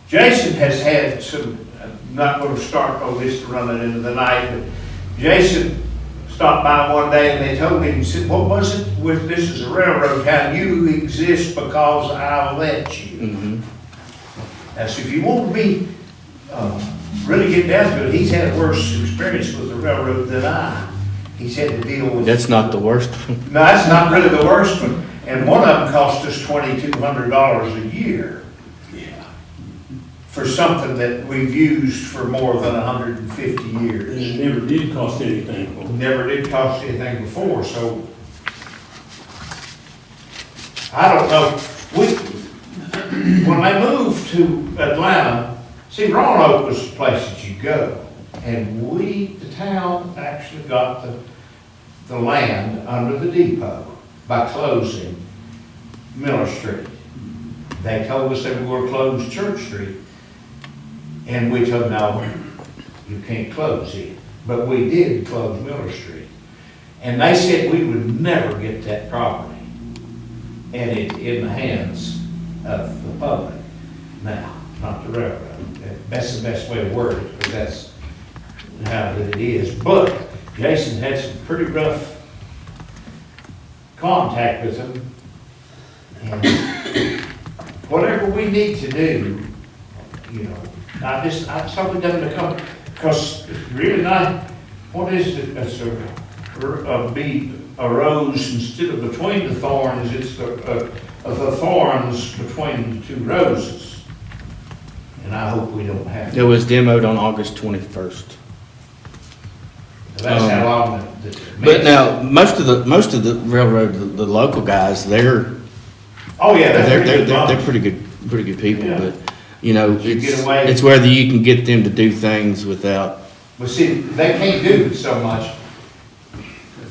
Jason has had some, I'm not gonna start all this to run it into the night, but Jason stopped by one day and they told me, he said, what was it with, this is a railroad town, you exist because I'll let you. Mm-hmm. Now, so if you want to be, really get down to it, he's had worse experience with the railroad than I. He's had to deal with. That's not the worst. No, that's not really the worst one. And one of them cost us $2,200 a year. Yeah. For something that we've used for more than 150 And years. it never did cost anything for them. Never did cost anything before, so. I don't know, when they moved to Atlanta, see, Roanoke was the place that you go. And the town actually got the land under the depot by closing Miller Street. They told us they were going to close Church Street. And we told them, no, you can't close it. But we did close Miller Street. And they said we would never get that property. And it's in the hands of the public now, not the railroad. That's the best way to word it, but that's how it is. But Jason had some pretty rough contact with them. And whatever we need to do, you know, I something doesn't come, because it's really not, what is it, that's a rose instead of between the thorns, it's the thorns between the two roses. And I hope we don't have It was demoed on August 21st. That's how long But now, most of the railroad, the local guys, they're Oh, yeah, that's pretty good. pretty good pretty good people, Yeah. but, you know, You get away- it's whether you can get them to do things without, But see, they can't do it so much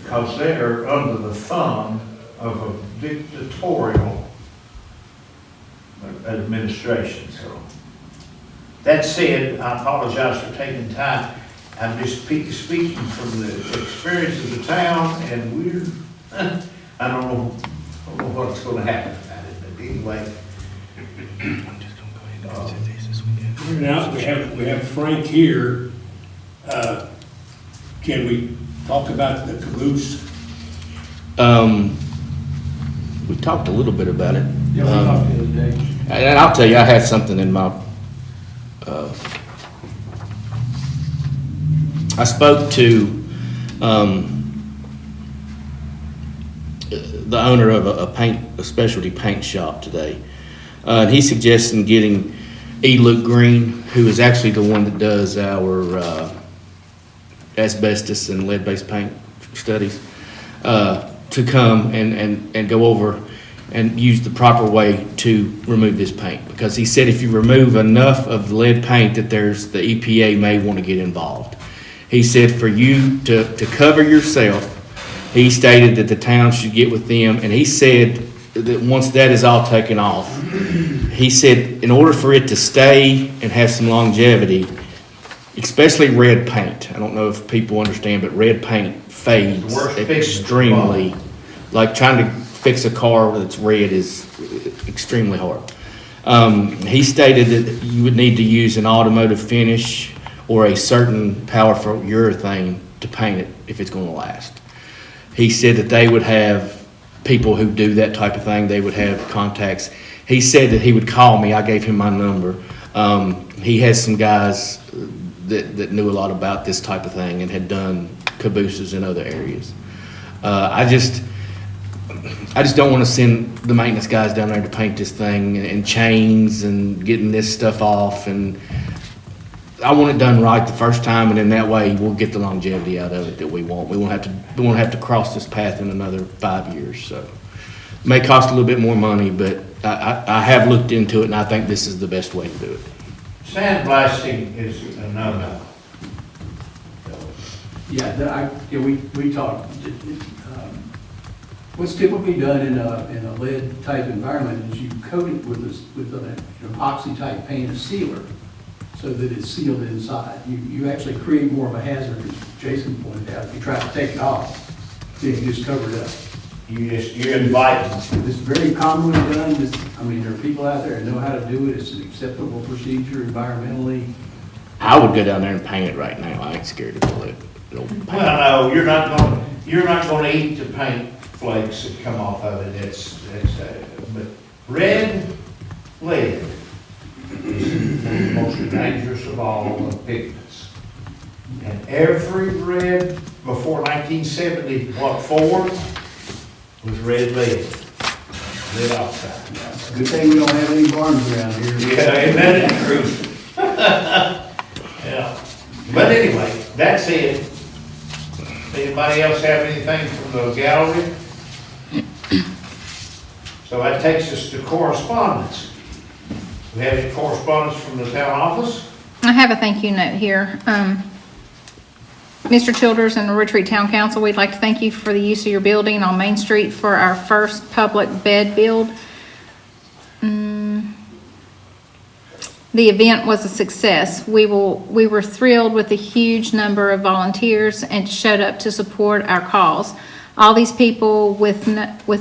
because they are under the thumb of a dictatorial administration, so. That said, I apologize for taking time. I'm just speaking from the experience of the town, and we're, I don't know what's gonna happen about it, but anyway. Now, we have Frank here. Can we talk about the caboose? we talked a little bit about it. Yeah, we talked the other day. And I'll tell you, I had something in my, I spoke to, the owner of a specialty paint shop today. And he's suggesting getting E. Luke Green, who is actually the one that does our, asbestos and lead-based paint studies, to come and go over and use the proper way to remove this paint. Because he said if you remove enough of the lead paint that the EPA may want to get involved. He said for you to cover yourself, he stated that the town should get with them, and he said that once that is all taken off, he said in order for it to stay and have some longevity, especially red paint, I don't know if people understand, but red paint fades It's the worst pigment. extremely. Like trying to fix a car that's red is extremely hard. He stated that you would need to use an automotive finish or a certain powerful urethane to paint it if it's going to last. He said that they would have people who do that type of thing. They would have contacts. He said that he would call me. I gave him my number. He has some guys that knew a lot about this type of thing and had done cabooses in other areas. I just don't want to send the maintenance guys down there to paint this thing and chains and getting this stuff off. And I want it done right the first time, and then that way we'll get the longevity out of it that we want. We won't have to cross this path in another 5 years. So it may cost a little bit more money, but I have looked into it, and I think this is the best way to do it. Sandblasting is a no-no. We talked. What's typically done in a lead type environment is you coat it with an epoxy type paint, a sealer, so that it's sealed inside. You actually create more of a hazard, as Jason pointed out, if you try to take it off, then you just cover it up. You're inviting. It's very commonly done. There are people out there that know how to do it. It's an acceptable procedure environmentally. I would go down there and paint it right now. I ain't scared of the lead. Well, no, you're not gonna eat the paint flakes that come off of it. But lead is the most dangerous of all the pigments. And every red before 1974 was red lead oxide. Good thing we don't have any barns around here. Yeah, ain't that the truth? Yeah. But anyway, that's it. Anybody else have anything from the gallery? So that takes us to correspondence. We have any correspondence from the town office? I have a thank you note here. Mr. Childers and the Retreat Town Council, we'd like to thank you for the use of your building on Main Street for our first public bed build. The event was a success. We were thrilled with the huge number of volunteers and showed up to support our cause. All these people with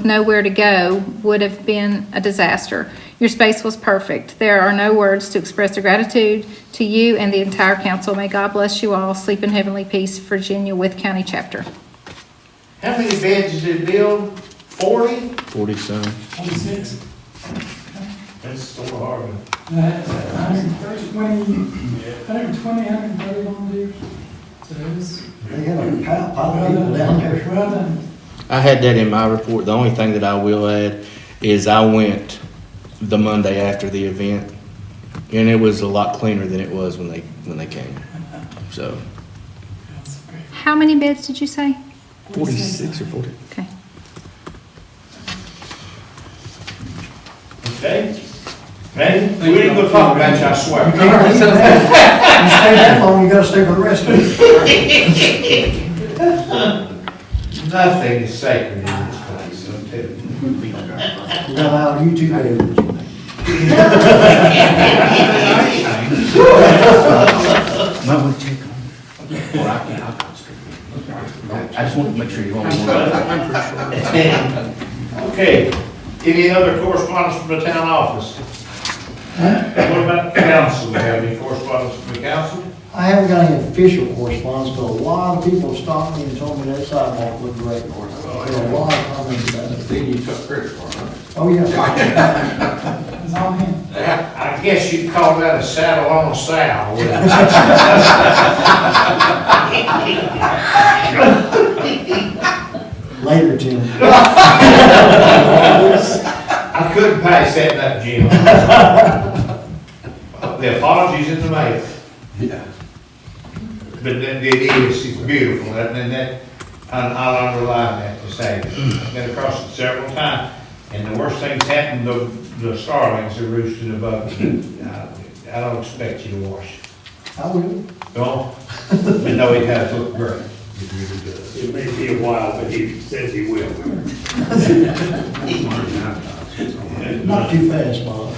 nowhere to go would have been a disaster. Your space was perfect. There are no words to express the gratitude to you and the entire council. May God bless you all. Sleep in heavenly peace, Virginia Wythe County Chapter. How many beds did it build? 40? 40 some. 26. That's so hard. That's 120, 130 volunteers. So it was They had a pile of people down there. well done. I had that in my report. The only thing that I will add is I went the Monday after the event, and it was a lot cleaner than it was when they came. So That's great. How many beds did you say? 46 or 40. Okay. Okay? Man, we didn't go talk about you, I swear. You can't leave that. You stay that long, you gotta stay for the rest of it. Nothing is sacred in this place, I'm telling you. We got out on YouTube, David. Might want to check on it. Or I'll I just want to make sure you want me to. Okay, any other correspondence from the town office? What about the council? Do we have any correspondence from the council? I haven't got any official correspondence, but a lot of people stopped me and told me that sidewalk looked great. There were a lot of comments about it. Then you took credit for it, huh? Oh, yeah. It's all him. I guess you'd call that a saddle on a sow, wouldn't you? Later, Jim. I couldn't pass that up, Jim. The apologies in the mail, Yeah. but then it is, it's beautiful, and I'll underline that to say, I've been across it several times, and the worst things happen, the starlings are roosting above me. I don't expect you to wash. I will. No? But no, it has looked great. It really does. It may be a while, but he says he will. Not too fast, Bob.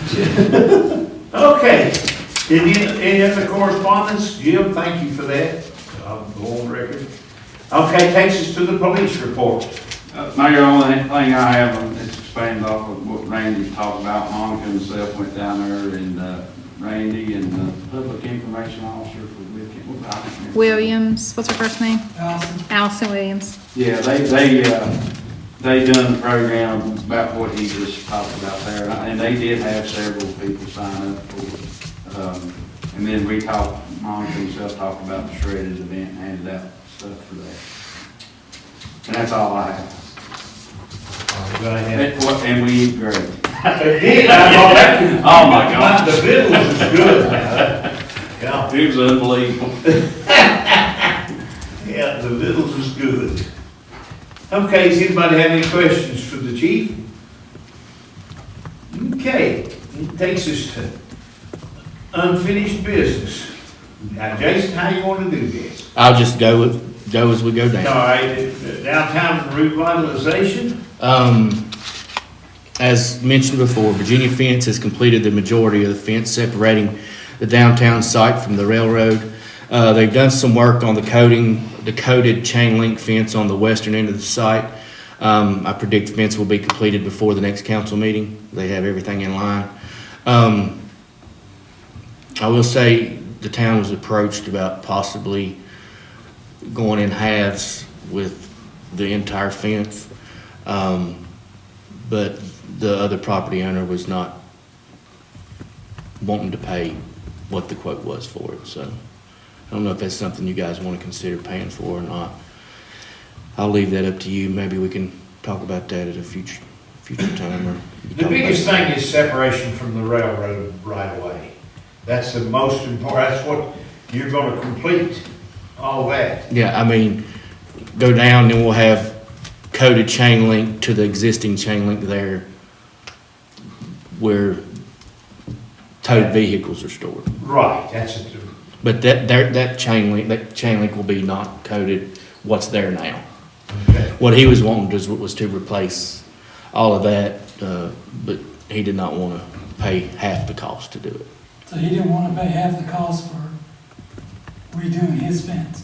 Okay, any other correspondence? Jim, thank you for that. I'll go on record. Okay, takes us to the police report. Mayor, only thing I have, it expands off of what Randy's talked about. Monica and myself went down there, and Randy and the public information officer for Williams, what's her first name? Allison, Allison Williams. Yeah, they done the program about what he just talked about there, and they did have several people sign up for it. And then we talked, Monica and myself talked about the shredded event and handed out stuff for that. And that's all I have. Go ahead. And we eat great. Oh my God. The vittles is good. Yeah, It was unbelievable. yeah, the vittles is good. Okay, does anybody have any questions for the chief? Okay, it takes us to unfinished business. Now, Jason, how you want to do this? I'll just go as we go All down. right, downtown revitalization? As mentioned before, Virginia Fence has completed the majority of the fence separating the downtown site from the railroad. They've done some work on the coated chain link fence on the western end of the site. I predict the fence will be completed before the next council meeting. They have everything in line. I will say the town was approached about possibly going in halves with the entire fence. But the other property owner was not wanting to pay what the quote was for it, so I don't know if that's something you guys want to consider paying for or not. I'll leave that up to you. Maybe we can talk about that at a future time, or you can The talk biggest about it. thing is separation from the railroad right away. That's the most important, that's what you're gonna complete, all that. Yeah, I mean, go down, then we'll have coated chain link to the existing chain link there where towed vehicles are stored. Right, that's it. But that chain link will be not coated what's there now. Okay. What he was wanting was to replace all of that, but he did not want to pay half the cost to do it. so he didn't want to pay half the cost for redoing his fence,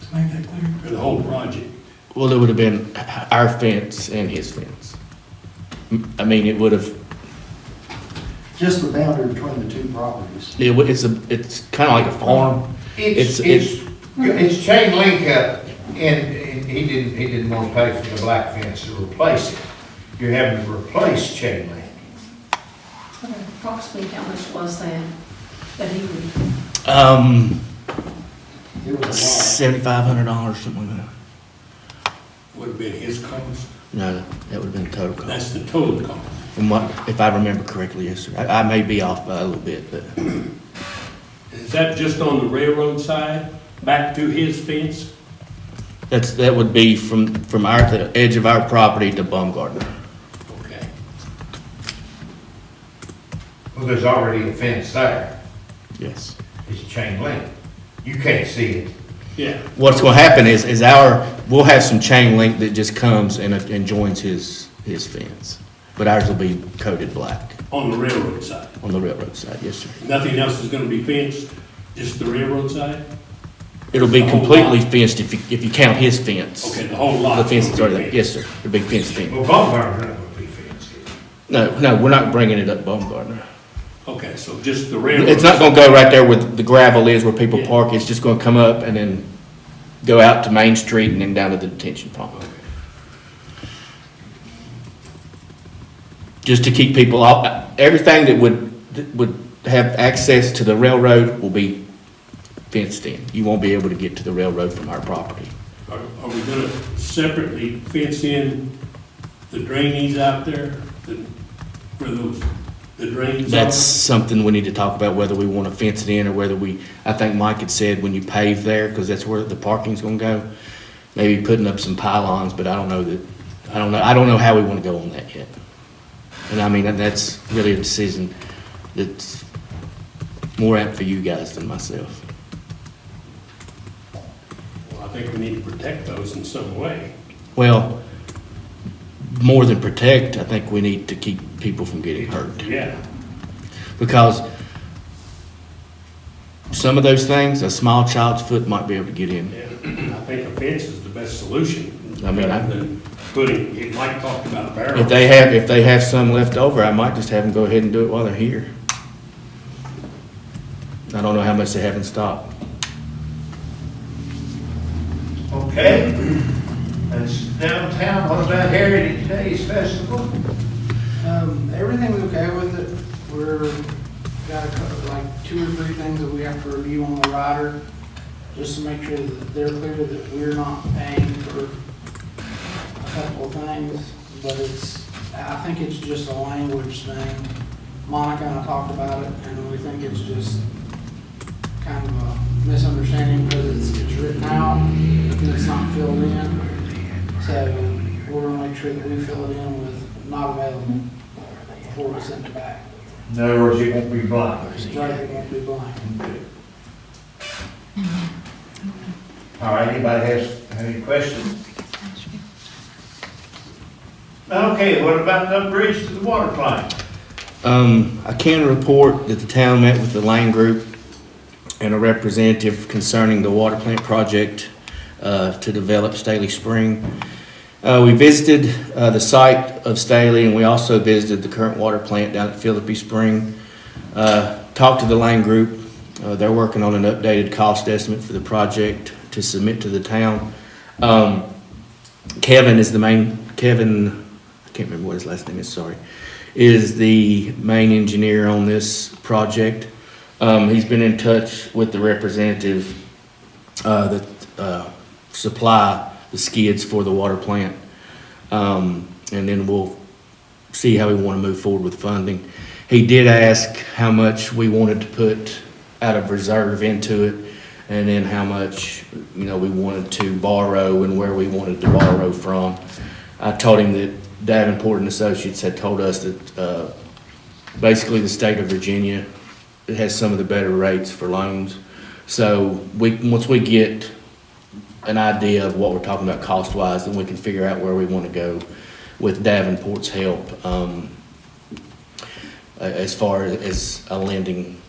to make that clear. For the whole project. Well, it would have been our fence and his fence. I mean, it would have, Just the boundary between the two properties. it's kind of like a farm. It's chain link up, and he didn't want to pay for the black fence to replace it. You're having to replace chain link. Approximately how much was that he would? It was a $7,500, something like that. Would have been his cost. No, that would have been the total cost. That's the total cost. From what, if I remember correctly, yes, sir. I may be off by a little bit, but Is that just on the railroad side, back to his fence? that would be from the edge of our property to Baumgartner. Okay. Well, there's already a fence there. Yes. It's chain link. You can't see it. Yeah, What's gonna happen is we'll have some chain link that just comes and joins his fence. But ours will be coated black on the railroad side. on the railroad side, yes, sir. Nothing else is gonna be fenced, just the railroad side? It'll be The whole completely lot. fenced if you count his fence. Okay, the whole lot. The fence is already there, yes, sir, the big fence thing. Well, Baumgartner's not gonna be fenced. No, we're not bringing it up Baumgartner. Okay, so just the railroad. It's not gonna go right there where the gravel is, where people Yeah. park, it's just gonna come up and then go out to Main Street and then down to the detention pond. Okay. Just to keep people out, everything that would have access to the railroad will be fenced in. You won't be able to get to the railroad from our property. Are we gonna separately fence in the drainages out there, where the drains are? That's something we need to talk about, whether we wanna fence it in or whether I think Mike had said when you pave there, cause that's where the parking's gonna go, maybe putting up some pylons, but I don't know how we wanna go on that yet. And I mean, that's really a decision that's more apt for you guys than myself. Well, I think we need to protect those in some way. Well, more than protect, I think we need to keep people from getting hurt. Yeah, Because some of those things, a small child's foot might be able to get in. and I think a fence is the best solution. I mean, Rather than putting, Mike talked about barrels. If they have some left over, I might just have them go ahead and do it while they're here. I don't know how much they have in stock. Okay, that's downtown. What about Heritage Days Festival? Everything's okay with it. Got like 2 or 3 things that we have to review on the rider, just to make sure that they're clear that we're not paying for a couple of things, but I think it's just a language thing. Monica and I talked about it, and we think it's just kind of a misunderstanding because it's written out and it's not filled in. So we're gonna make sure that we fill it in with not available before we send it back. In other words, it won't be blind. Right, it won't be blank. All right, anybody have any questions? Okay, what about the bridge to the water plant? I can report that the town met with the Lane Group and a representative concerning the water plant project to develop Staley Spring. We visited the site of Staley, and we also visited the current water plant down at Philippi Spring. Talked to the Lane Group. They're working on an updated cost estimate for the project to submit to the town. Kevin, I can't remember what his last name is, sorry, is the main engineer on this project. He's been in touch with the representative that supply the skids for the water plant. And then we'll see how we want to move forward with funding. He did ask how much we wanted to put out of reserve into it, and then how much, we wanted to borrow and where we wanted to borrow from. I told him that Davenport and Associates had told us that basically the state of Virginia has some of the better rates for loans. So once we get an idea of what we're talking about cost-wise, then we can figure out where we want to go with Davenport's help as far as a lending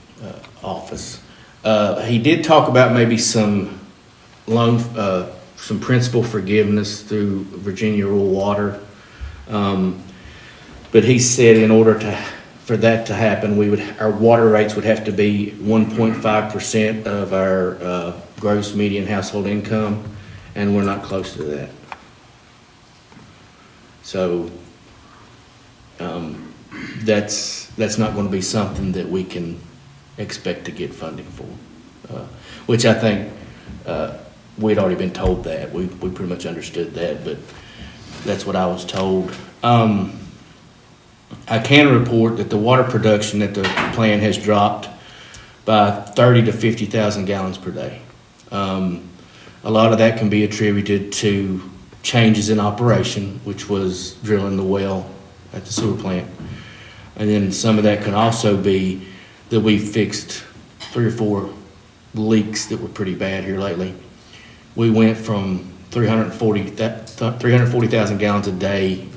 office. He did talk about maybe some loan, some principal forgiveness through Virginia Rural Water. But he said in order for that to happen, our water rates would have to be 1.5% of our gross median household income, and we're not close to that. So that's not going to be something that we can expect to get funding for, which I think we'd already been told that. We pretty much understood that, but that's what I was told. I can report that the water production at the plant has dropped by 30 to 50,000 gallons per day. A lot of that can be attributed to changes in operation, which was drilling the well at the sewer plant. And then some of that could also be that we fixed 3 or 4 leaks that were pretty bad here lately. We went from 340,000 gallons a day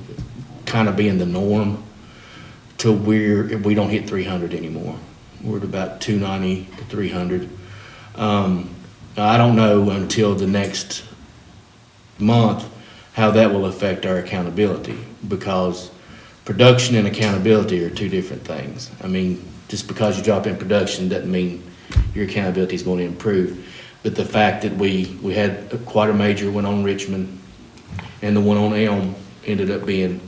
kind of being the norm to where we don't hit 300 anymore. We're at about 290 to 300. I don't know until the next month how that will affect our accountability, because production and accountability are 2 different things. I mean, just because you drop in production doesn't mean your accountability is going to improve. But the fact that we had quite a major one on Richmond, and the one on Elm ended up being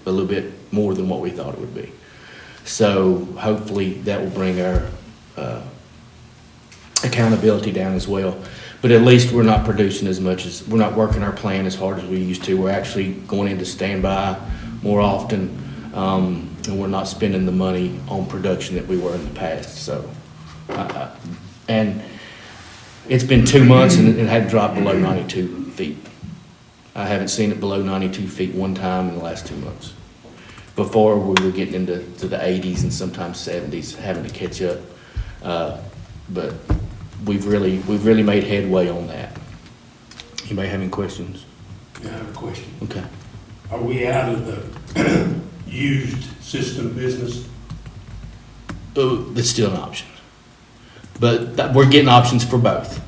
a little bit more than what we thought it would be. So hopefully that will bring our accountability down as well. But at least we're not producing as much as, we're not working our plan as hard as we used to. We're actually going into standby more often, and we're not spending the money on production that we were in the past. So, and it's been 2 months and it had dropped below 92 feet. I haven't seen it below 92 feet one time in the last 2 months. Before, we were getting into the 80s and sometimes 70s, having to catch up. But we've really made headway on that. Anybody have any questions? I have a question. Okay. Are we out of the used system business? That's still an option. But we're getting options for both.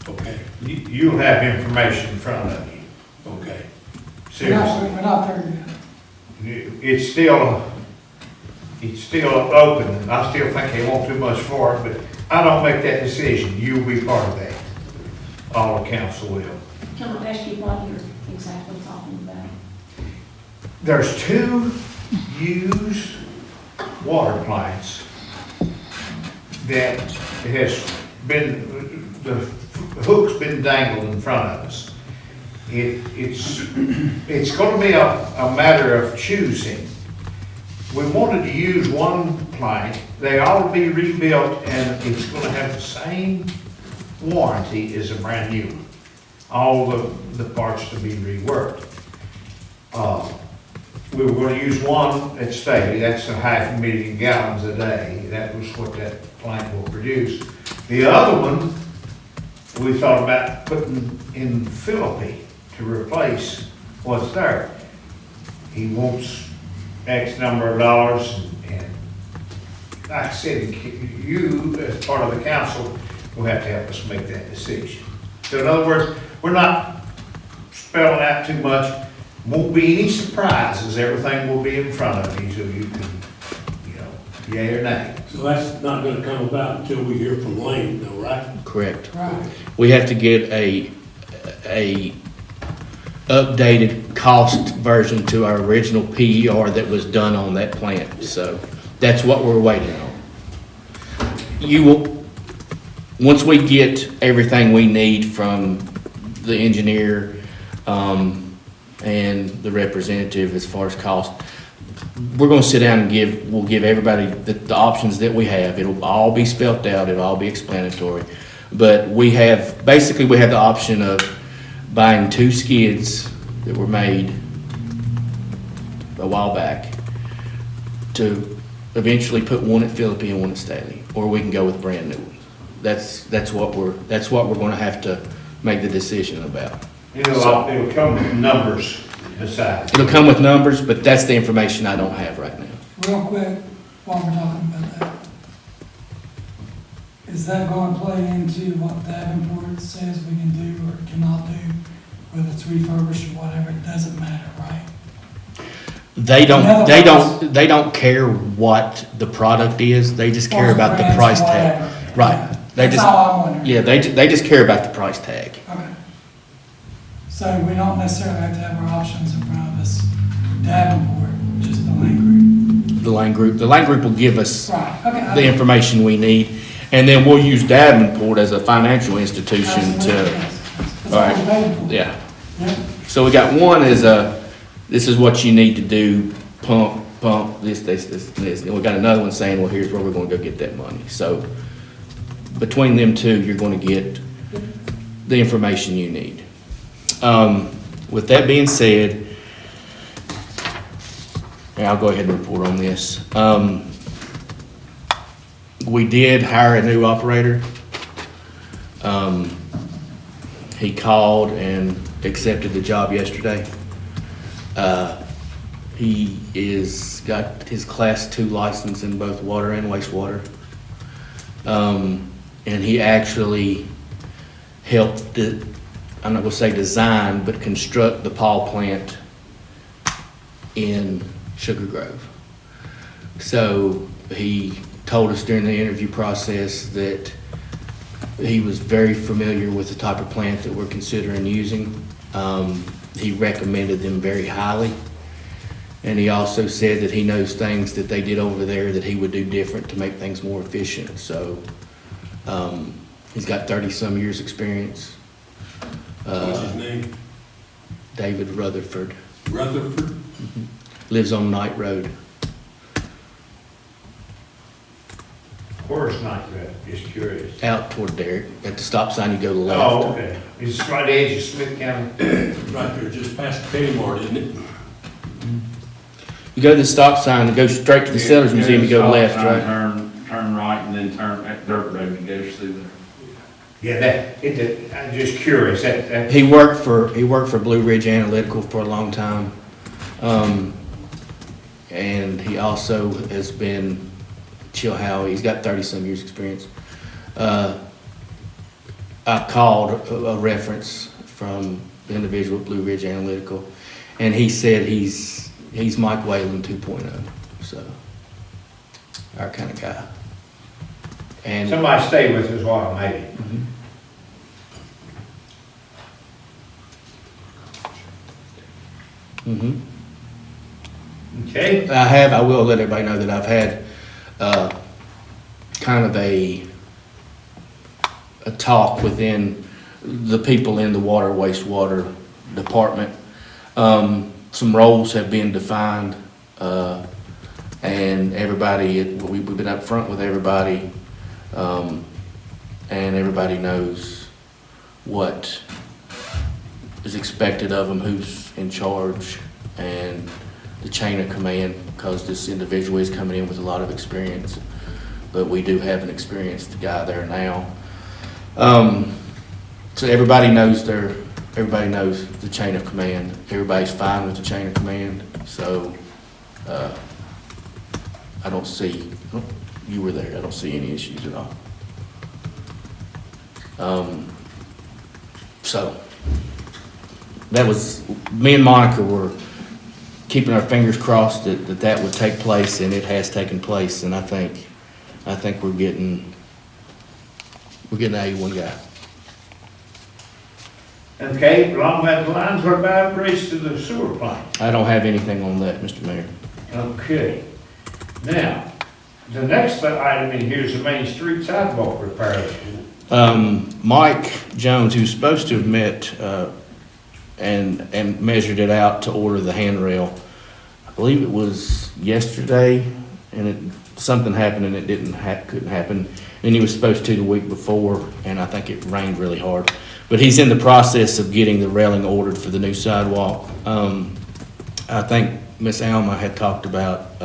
Okay, You'll have information in front of you. okay. Seriously. We're not there yet. It's still open, and I still think they want too much for it, but I don't make that decision. You'll be part of that. All the council will. Can I ask you what you're exactly talking about? There's 2 used water plants that has been, the hook's been dangled in front of us. It's gonna be a matter of choosing. We wanted to use one plant. They ought to be rebuilt, and it's gonna have the same warranty as a brand new one. All the parts to be reworked. We were gonna use one at Staley, that's 500,000 gallons a day. That was what that plant will produce. The other one, we thought about putting in Philippi to replace what's there. He wants X number of dollars, and like I said, you, as part of the council, will have to help us make that decision. So in other words, we're not spelling out too much. Won't be any surprises. Everything will be in front of you, so you can, yay or nay. So that's not gonna come about until we hear from Lane, though, right? Correct. Right. We have to get a updated cost version to our original PER that was done on that plant. So that's what we're waiting on. You will, once we get everything we need from the engineer, and the representative as far as cost, we're gonna sit down and we'll give everybody the options that we have. It'll all be spelled out, it'll all be explanatory. But we have the option of buying 2 skids that were made a while back to eventually put one at Philippi and one at Staley, or we can go with brand new ones. That's what we're gonna have to make the decision about. It'll come with numbers besides. It'll come with numbers, but that's the information I don't have right now. Real quick, while we're talking about that, is that going to play into what Davenport says we can do or cannot do, whether it's refurbished or whatever, it doesn't matter, right? They don't care what the product is, they just care Or about the brands, price tag. whatever. Right. They That's just, all I'm wondering. yeah, they just care about the price tag. Okay. So we don't necessarily have to have our options in front of us, Davenport, just the Lane Group. The Lane Group will give us Right, okay. the information we need, and then we'll use Davenport as a financial institution Absolutely, to, yes. That's all what right. we're paying for. yeah. Yep. So we got one is this is what you need to do, pump, this, and we got another one saying, well, here's where we're gonna go get that money. So between them 2, you're gonna get the information you need. With that being said, and I'll go ahead and report on this. We did hire a new operator. He called and accepted the job yesterday. He got his Class 2 license in both water and wastewater. And he actually helped, I'm not gonna say design, but construct the Paul plant in Sugar Grove. So he told us during the interview process that he was very familiar with the type of plant that we're considering using. He recommended them very highly. And he also said that he knows things that they did over there that he would do different to make things more efficient. So he's got 30-some years experience. What's his name? David Rutherford. Rutherford? Lives on Knight Road. Where's Knight Road? Just curious. Out toward there. At the stop sign, you go to the left. Oh, okay. It's right at the edge of Smith County. Right there, just past the Penny Mart, isn't it? You go to the stop sign and go straight to the Settlers Museum, you go left, right? Turn right and then turn at Dirt Road and goes through there. Yeah, I'm just curious, that, He worked for Blue Ridge Analytical for a long time. And he also has been Chilhowie. He's got 30-some years experience. I called a reference from the individual at Blue Ridge Analytical, and he said he's Mike Whalen 2.0, so our kind of guy. And somebody stay with us a while, maybe. Mhm. Okay? I will let everybody know that I've had kind of a talk within the people in the water wastewater department. Some roles have been defined, and everybody, we've been up front with everybody, and everybody knows what is expected of them, who's in charge, and the chain of command, because this individual is coming in with a lot of experience, but we do have an experienced guy there now. So everybody knows the chain of command. Everybody's fine with the chain of command, so I don't see, you were there, I don't see any issues at all. So that was, me and Monica were keeping our fingers crossed that would take place, and it has taken place, and I think we're getting an A1 guy. Okay, along that lines, what about upgrades to the sewer plant? I don't have anything on that, Mr. Mayor. Okay. Now, the next item in here is the Main Street sidewalk repairs. Mike Jones, who's supposed to have met and measured it out to order the handrail, I believe it was yesterday, and something happened and it couldn't happen. And he was supposed to the week before, and I think it rained really hard. But he's in the process of getting the railing ordered for the new sidewalk. I think Miss Alma had talked about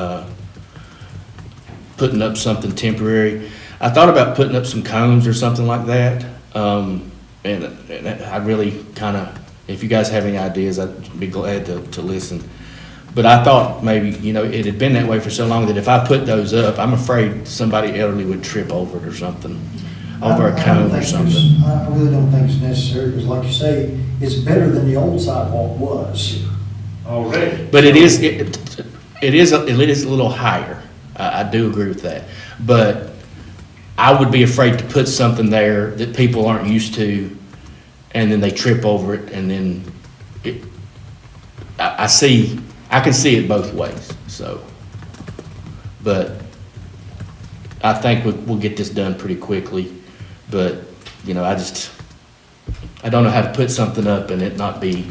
putting up something temporary. I thought about putting up some cones or something like that. And I really kind of, if you guys have any ideas, I'd be glad to listen. But I thought maybe, it had been that way for so long that if I put those up, I'm afraid somebody elderly would trip over it or something, over a cone or something. I really don't think it's necessary, because like you say, it's better than the old sidewalk was. Already. But it is a little higher. I do agree with that. But I would be afraid to put something there that people aren't used to, and then they trip over it, and then I can see it both ways, so. But I think we'll get this done pretty quickly, but, I don't know how to put something up and it not be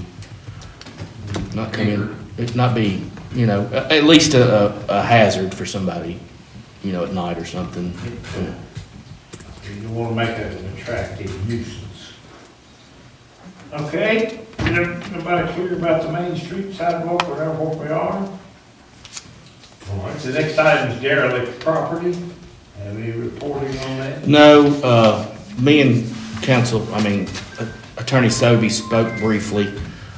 at least a hazard for somebody, at night or something. You want to make it an attractive nuisance. Okay, nobody care about the Main Street sidewalk or where we are? All right, the next item is derelict property. Have any reporting on that? No, me and Attorney Sobey spoke briefly,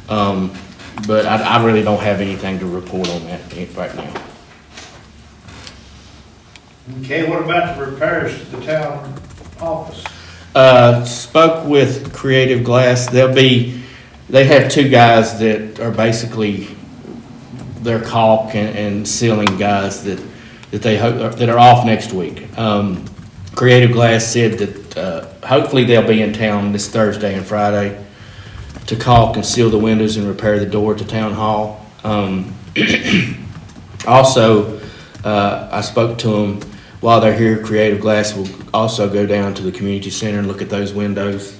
but I really don't have anything to report on that right now. Okay, what about the repairs to the town office? Spoke with Creative Glass. They have two guys that are basically, they're caulk and sealing guys that they hope, that are off next week. Creative Glass said that, hopefully they'll be in town this Thursday and Friday to caulk and seal the windows and repair the door to Town Hall. Also, I spoke to them while they're here. Creative Glass will also go down to the community center and look at those windows,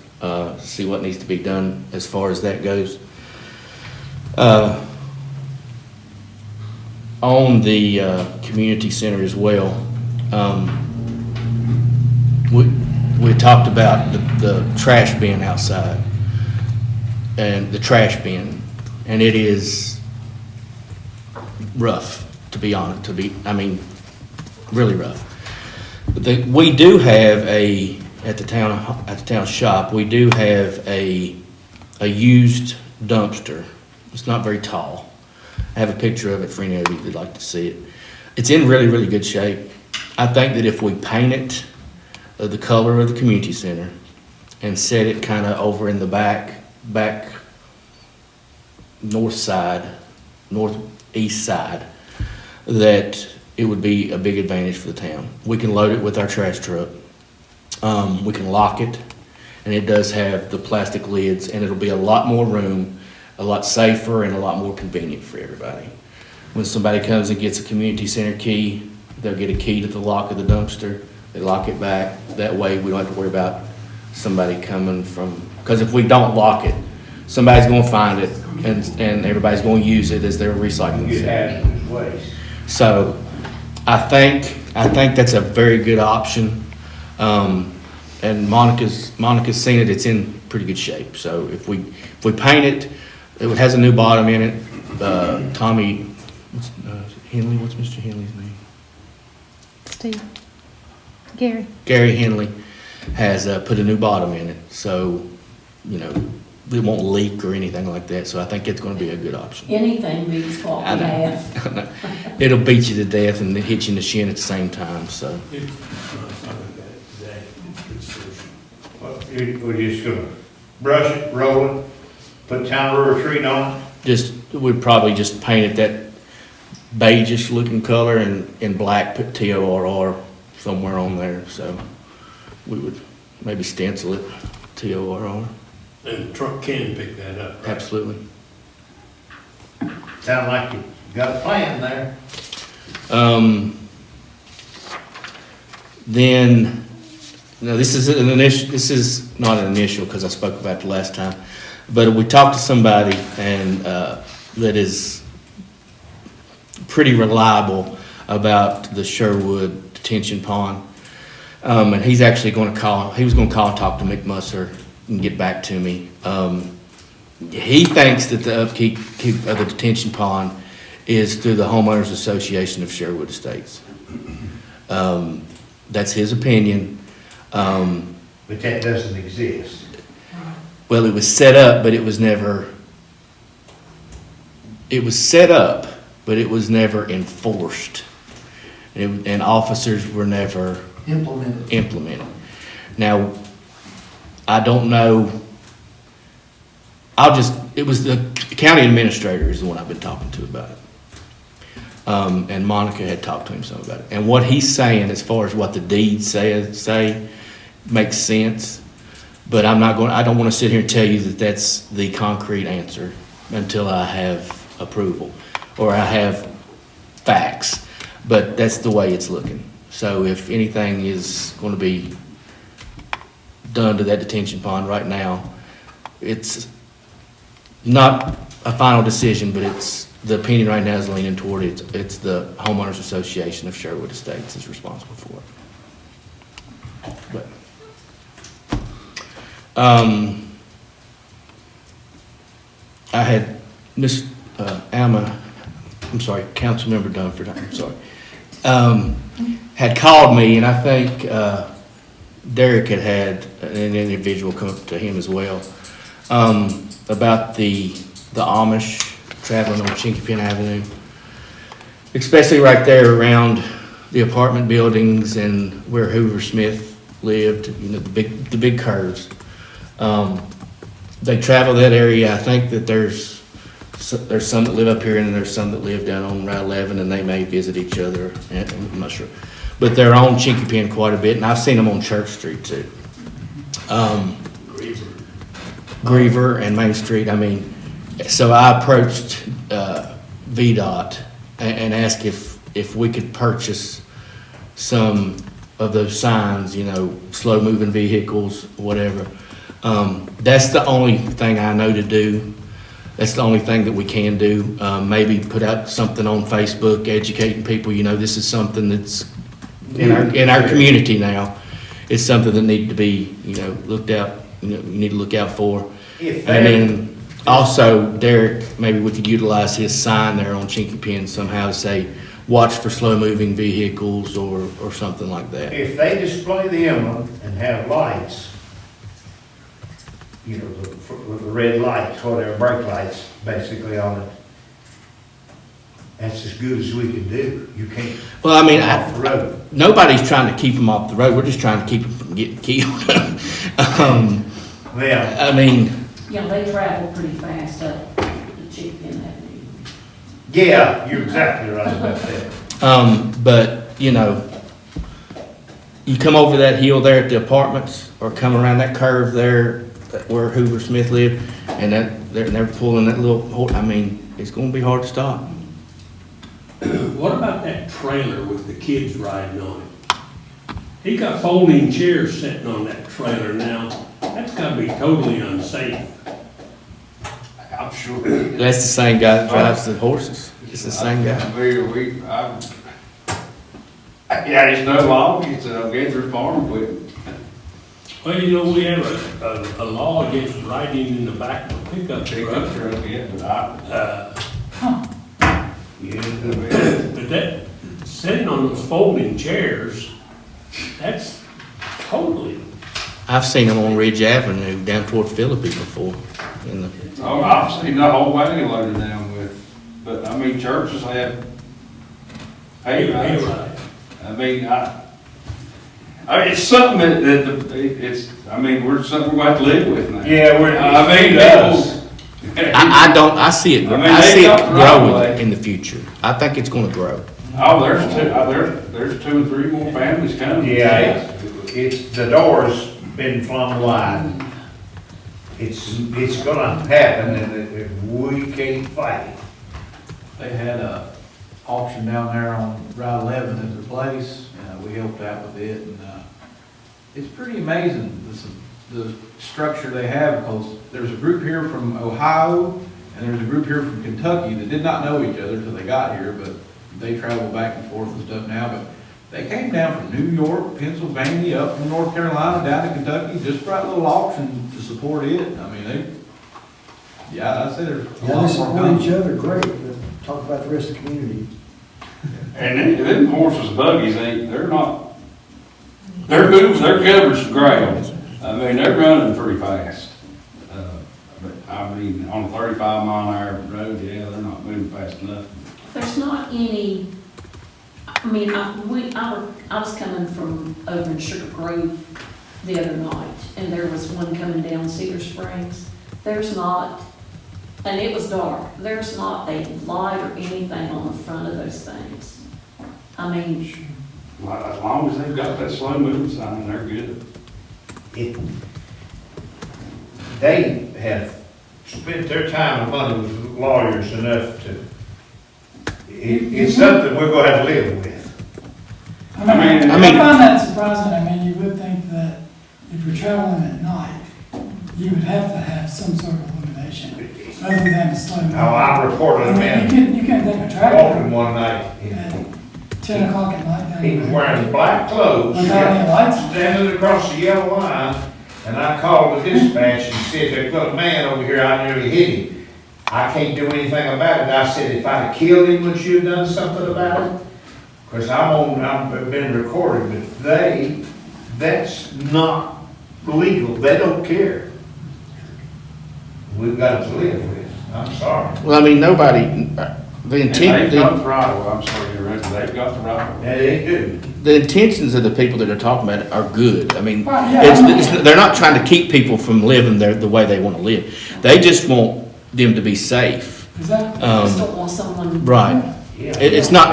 see what needs to be done as far as that goes. On the community center as well, we talked about the trash bin outside and the trash bin, and it is rough, to be honest, really rough. We do have at the town shop, we do have a used dumpster. It's not very tall. I have a picture of it for any of you that'd like to see it. It's in really, really good shape. I think that if we paint it the color of the community center and set it kind of over in the back northeast side, that it would be a big advantage for the town. We can load it with our trash truck. We can lock it, and it does have the plastic lids, and it'll be a lot more room, a lot safer, and a lot more convenient for everybody. When somebody comes and gets a community center key, they'll get a key to the lock of the dumpster. They lock it back. That way we don't have to worry about somebody coming from, because if we don't lock it, somebody's going to find it, and everybody's going to use it as their recycling You center. have waste. So I think that's a very good option. And Monica's seen it. It's in pretty good shape. So if we paint it, it has a new bottom in it. Tommy Henley, what's Mr. Henley's name? Steve. Gary. Gary Henley has put a new bottom in it. So, it won't leak or anything like that. So I think it's going to be a good option. Anything beats what I we know. have. I know. It'll beat you to death and hit you in the shin at the same time. So It's not like that today. It's a good solution. Well, we're just gonna brush it, roll it, put town retreat on it. we'd probably just paint it that beigeish looking color and in black, put TORR somewhere on there. So we would maybe stencil it TORR. And the truck can pick that up, right? Absolutely. Sound like you got a plan there. Then, no, this is an initial. This is not an initial because I spoke about it last time, but we talked to somebody and that is pretty reliable about the Sherwood detention pond, and he's actually going to call. He was going to call and talk to Mick Musser and get back to me. He thinks that the upkeep of the detention pond is through the Homeowners Association of Sherwood Estates. That's his opinion. But that doesn't exist. Well, it was set up, but it was never. It was set up, but it was never enforced, and officers were never implemented. Now, I don't know. It was the county administrator is the one I've been talking to about it. And Monica had talked to him some about it. And what he's saying, as far as what the deeds say makes sense. But I don't want to sit here and tell you that that's the concrete answer until I have approval or I have facts. But that's the way it's looking. So if anything is going to be done to that detention pond right now, it's not a final decision, but the opinion right now is leaning toward it. It's the Homeowners Association of Sherwood Estates is responsible for it. But, I had Miss Alma I'm sorry, Councilmember Dunford, I'm sorry, had called me, and I think Derek had an individual come up to him as well, about the Amish traveling on Chinky Avenue, especially right there around the apartment buildings and where Hoover Smith lived, you know, the big curves. They travel that area. I think that there's some that live up here and there's some that live down on Route 11, and they may visit each other. And I'm not sure, but they're on Chinky Pin quite a bit, and I've seen them on Church Street too. Griever and Main Street. I mean, so I approached VDOT and asked if we could purchase some of those signs, you know, slow moving vehicles, whatever. That's the only thing I know to do. That's the only thing that we can do. Maybe put out something on Facebook, educating people, you know, this is something that's in our community now. It's something that needs to be, you know, looked out, you know, you need to look out for. And then also, Derek, maybe we could utilize his sign there on Chinky Pin somehow to say, watch for slow moving vehicles or something like that. If they display the emblem and have lights, you know, the red lights, whatever, brake lights, basically on it, that's as good as we can do. You can't. Well, I mean, off the road. Nobody's trying to keep them off the road. We're just trying to keep them from getting killed. Yeah. I mean, Yeah, they travel pretty fast up the Chicken Avenue. Yeah, you're exactly right about that. but you know, you come over that hill there at the apartments, or come around that curve there where Hoover Smith lived, and they're pulling that little. I mean, it's going to be hard to stop. What about that trailer with the kids riding on it? He got folding chairs sitting on that trailer now. That's gotta be totally unsafe. I'm sure. That's the same guy that drives the horses. It's the same guy. Yeah, there's no law against Gaither Farm equipment. Well, you know, we have a law against riding in the back of a pickup truck. Yeah, but But that, sitting on those folding chairs, that's totally. I've seen them on Ridge Avenue down toward Philippi before. I've seen the whole wagon loaded down with, but I mean, churches have hayrides. I mean, it's something we're something we're going to live with now. Yeah, I see it. I see it growing in the future. I think it's going to grow. Oh, there's 2 or 3 more families coming. Yeah, it's the door's been flung wide. It's gonna happen, and we can't fight it. They had a auction down there on Route 11 at their place, and we helped out with it, and it's pretty amazing, the structure they have, because there's a group here from Ohio, and there's a group here from Kentucky that did not know each other until they got here, but they travel back and forth and stuff now, but they came down from New York, Pennsylvania, up from North Carolina, down to Kentucky, just for that little auction to support it. I mean, I say there's a Yeah, lot they more support each coming. other great, but talk about the rest of the community. And them horses, buggies, they're good, they're covered some ground. I mean, they're running pretty fast. But I mean, on a 35-mile-an-hour road, yeah, they're not moving fast enough. There's not any, I mean, I was coming from over in Sugar Grove the other night, and there was one coming down Cedar Springs. There's not, and it was dark, there's not a light or anything on the front of those things. I mean, Well, as long as they've got that slow moving sign, they're good. They have spent their time and money with lawyers enough to, it's something we're gonna have to live with. I find that surprising. I mean, you would think that if you're traveling at night, you would have to have some sort of illumination, other than the slow moving. I reported a man You can't take a walking tractor one night. at 10 o'clock at night. He was wearing black clothes, Without any lights on. standing across the yellow line, and I called the dispatch and said, "There's got a man over here, I nearly hit him." I can't do anything about it. I said, if I'd killed him, would you have done something about it? Because I've been recorded, but that's not legal. They don't care. We've got to live with it. I'm sorry. Well, I mean, nobody, the And intent, they've got the right of way, I'm sorry to interrupt, they've got the right of way. Yeah, they do. the intentions of the people that are talking about it are good. I mean, Right, yeah, they're not trying to keep people from living the way they want to live. They just want them to be safe. Is that? I just don't want someone. Right. Yeah. There's no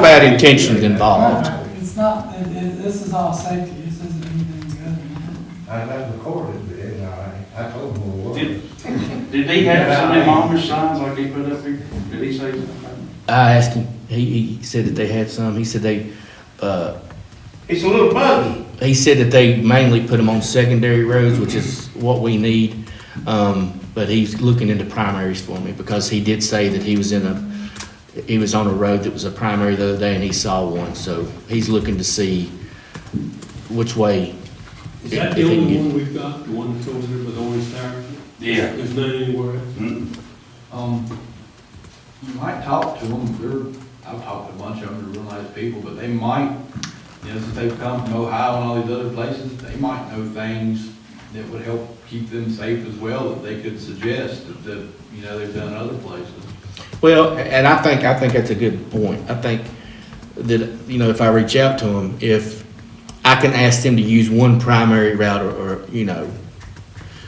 bad intentions involved. It's not, this is all safety, this isn't anything good. I got recorded, and I told them what it was. Did he have some of them Amish signs like he put up here? Did he say something? I asked him, he said that they had some, he said It's a little buggy. he said that they mainly put them on secondary roads, which is what we need. But he's looking into primaries for me because he did say that he was on a road that was a primary the other day and he saw one. So he's looking to see which way. Is that the if he can only get- one we've got, the one that's over there with orange tires? Yeah. There's none anywhere else? You might talk to them, I've talked to a bunch of them, they're real nice people, but they might, since they've come from Ohio and all these other places, they might know things that would help keep them safe as well, that they could suggest that they've done other places. Well, and I think that's a good point. I think that, if I reach out to them, if I can ask them to use one primary route or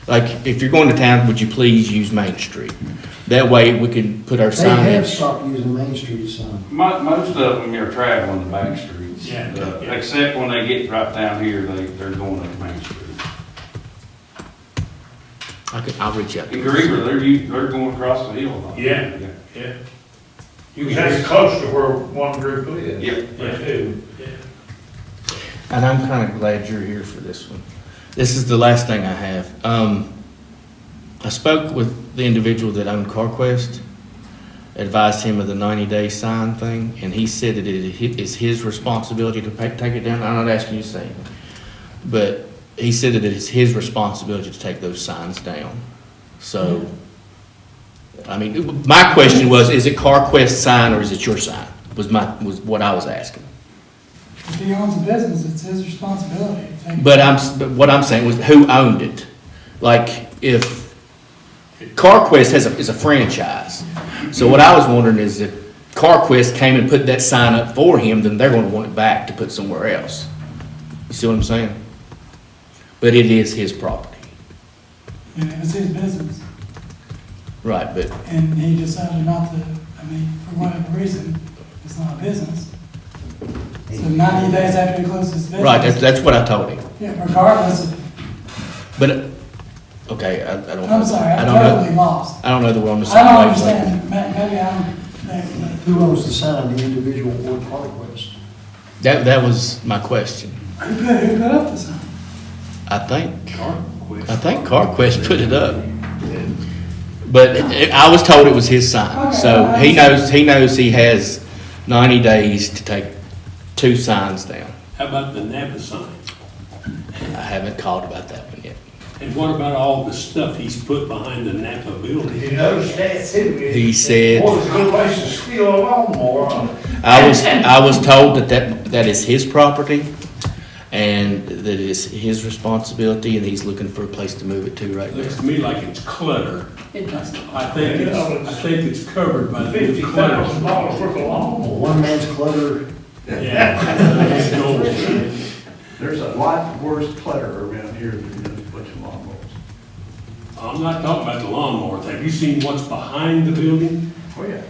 like if you're going to town, would you please use Main Street? That way we can put our They have signage. stopped using Main Street sign. Most of them are traveling the back streets. Yeah. Except when they get right down here, they're going up Main Street. I'll reach out to In them. Griever, they're going across the hill. Yeah. Yeah. You can That's just, close to where one group lives. Yep. They do. And I'm kind of glad you're here for this one. This is the last thing I have. I spoke with the individual that owned CarQuest, advised him of the 90-day sign thing, and he said that it is his responsibility to take it down. I'm not asking you to say it, but he said that it is his responsibility to take those signs down. So, I mean, my question was, is it CarQuest's sign or is it your sign? Was what I was asking. If he owns a business, it's his responsibility to take. But what I'm saying was, who owned it? Like, if CarQuest is a franchise. So what I was wondering is if CarQuest came and put that sign up for him, then they're gonna want it back to put somewhere else. You see what I'm saying? But it is his property. And it's his business, Right, but, and he decided not to, for whatever reason, it's not a business. So 90 days after he closes his business. right, that's what I told him. Yeah, regardless of, But, okay, I don't know. I'm sorry, I I'm don't know. totally lost. I don't know that we're on the I same don't wavelength. understand, maybe I'm, Who owns the sign, the individual or CarQuest? That was my question. who put up the sign? I think CarQuest put it up. But I was told it was his sign, so he knows he has 90 days to take 2 signs down. how about the Napa sign? I haven't called about that one yet. And what about all the stuff he's put behind the Napa building? You notice that too? He said- Boy, it's a good place to steal a lawnmower. I was told that is his property and that it is his responsibility and he's looking for a place to move it to right It looks now. to me like it's clutter. It doesn't. I think it's covered by the $50,000 clutter. worth of lawnmower. One man's clutter. Yeah. There's a lot worse clutter around here than just a bunch of lawnmowers. I'm not talking about the lawnmowers. Have you seen what's behind the building? Oh, yeah.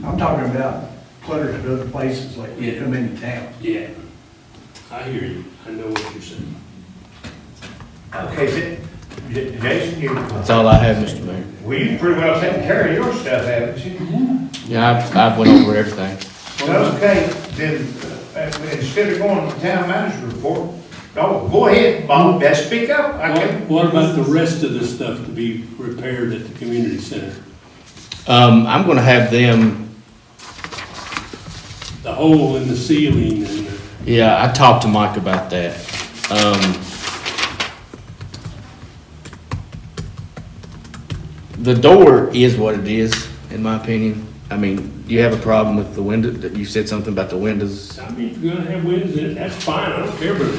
I'm talking about clutter at other places, like when you come into town. Yeah. I hear you. I know what you're saying. Okay, Jason, That's all I have, Mr. Mayor. well, you've pretty well taken care of your stuff, haven't you? Yeah, I've went over everything. Okay, then, instead of going to the town manager report, go ahead, Bob, best speak up. What about the rest of the stuff to be repaired at the community center? I'm gonna have them, The hole in the ceiling and the, yeah, I talked to Mike about that. the door is what it is, in my opinion. I mean, do you have a problem with the window, that you said something about the windows? I mean, if you're gonna have windows in it, that's fine, I don't care, but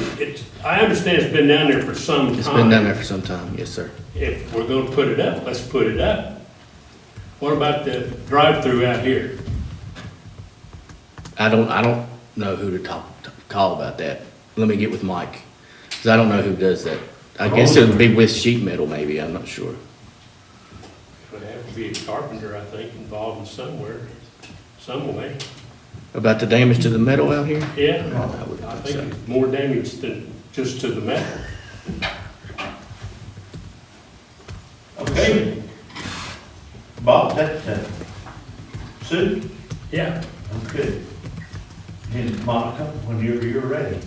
I understand it's been down there for some time. It's been down there for some time, yes, sir. If we're gonna put it up, let's put it up. What about the drive-through out here? I don't know who to call about that. Let me get with Mike, because I don't know who does that. I guess it would be with sheet metal, maybe, I'm not sure. It would have to be a carpenter, I think, involved in somewhere, some way. About the damage to the metal out here? Yeah, I would I say. think it's more damage than just to the metal. Okay. Bob, that, Sue? Yeah. Okay. And Monica, whenever you're ready.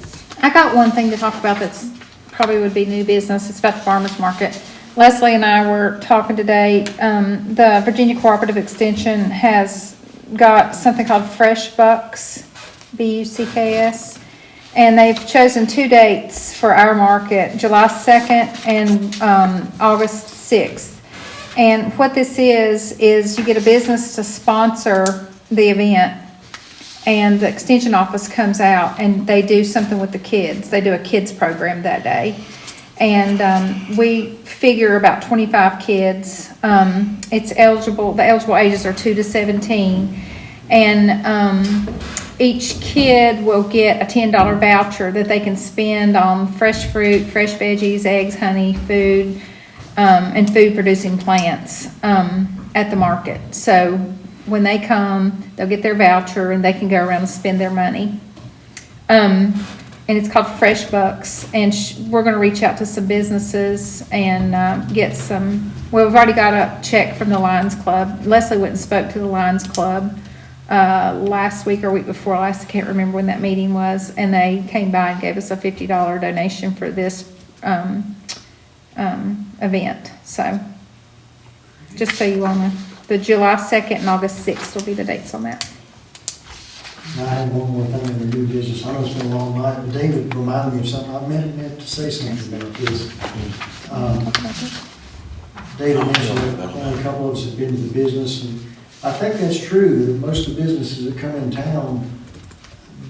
I got one thing to talk about that's probably would be new business. It's about the farmer's market. Leslie and I were talking today. The Virginia Cooperative Extension has got something called Fresh Bucks, BUCKS. And they've chosen 2 dates for our market, July 2nd and August 6th. And what this is you get a business to sponsor the event. And the extension office comes out and they do something with the kids. They do a kids program that day. And we figure about 25 kids. It's eligible, the eligible ages are 2 to 17. And each kid will get a $10 voucher that they can spend on fresh fruit, fresh veggies, eggs, honey, food, and food producing plants at the market. So when they come, they'll get their voucher and they can go around and spend their money. And it's called Fresh Bucks. And we're going to reach out to some businesses and get some. Well, we've already got a check from the Lions Club. Leslie went and spoke to the Lions Club last week or week before last. I can't remember when that meeting was. And they came by and gave us a $50 donation for this event. So just so you all know. The July 2nd and August 6th will be the dates on that. I have one more thing in the new business. I know it's been a long night, but David reminded me of something. I meant to say something about this. David mentioned that only a couple of us have been to the business, and I think that's true, that most of the businesses that come in town,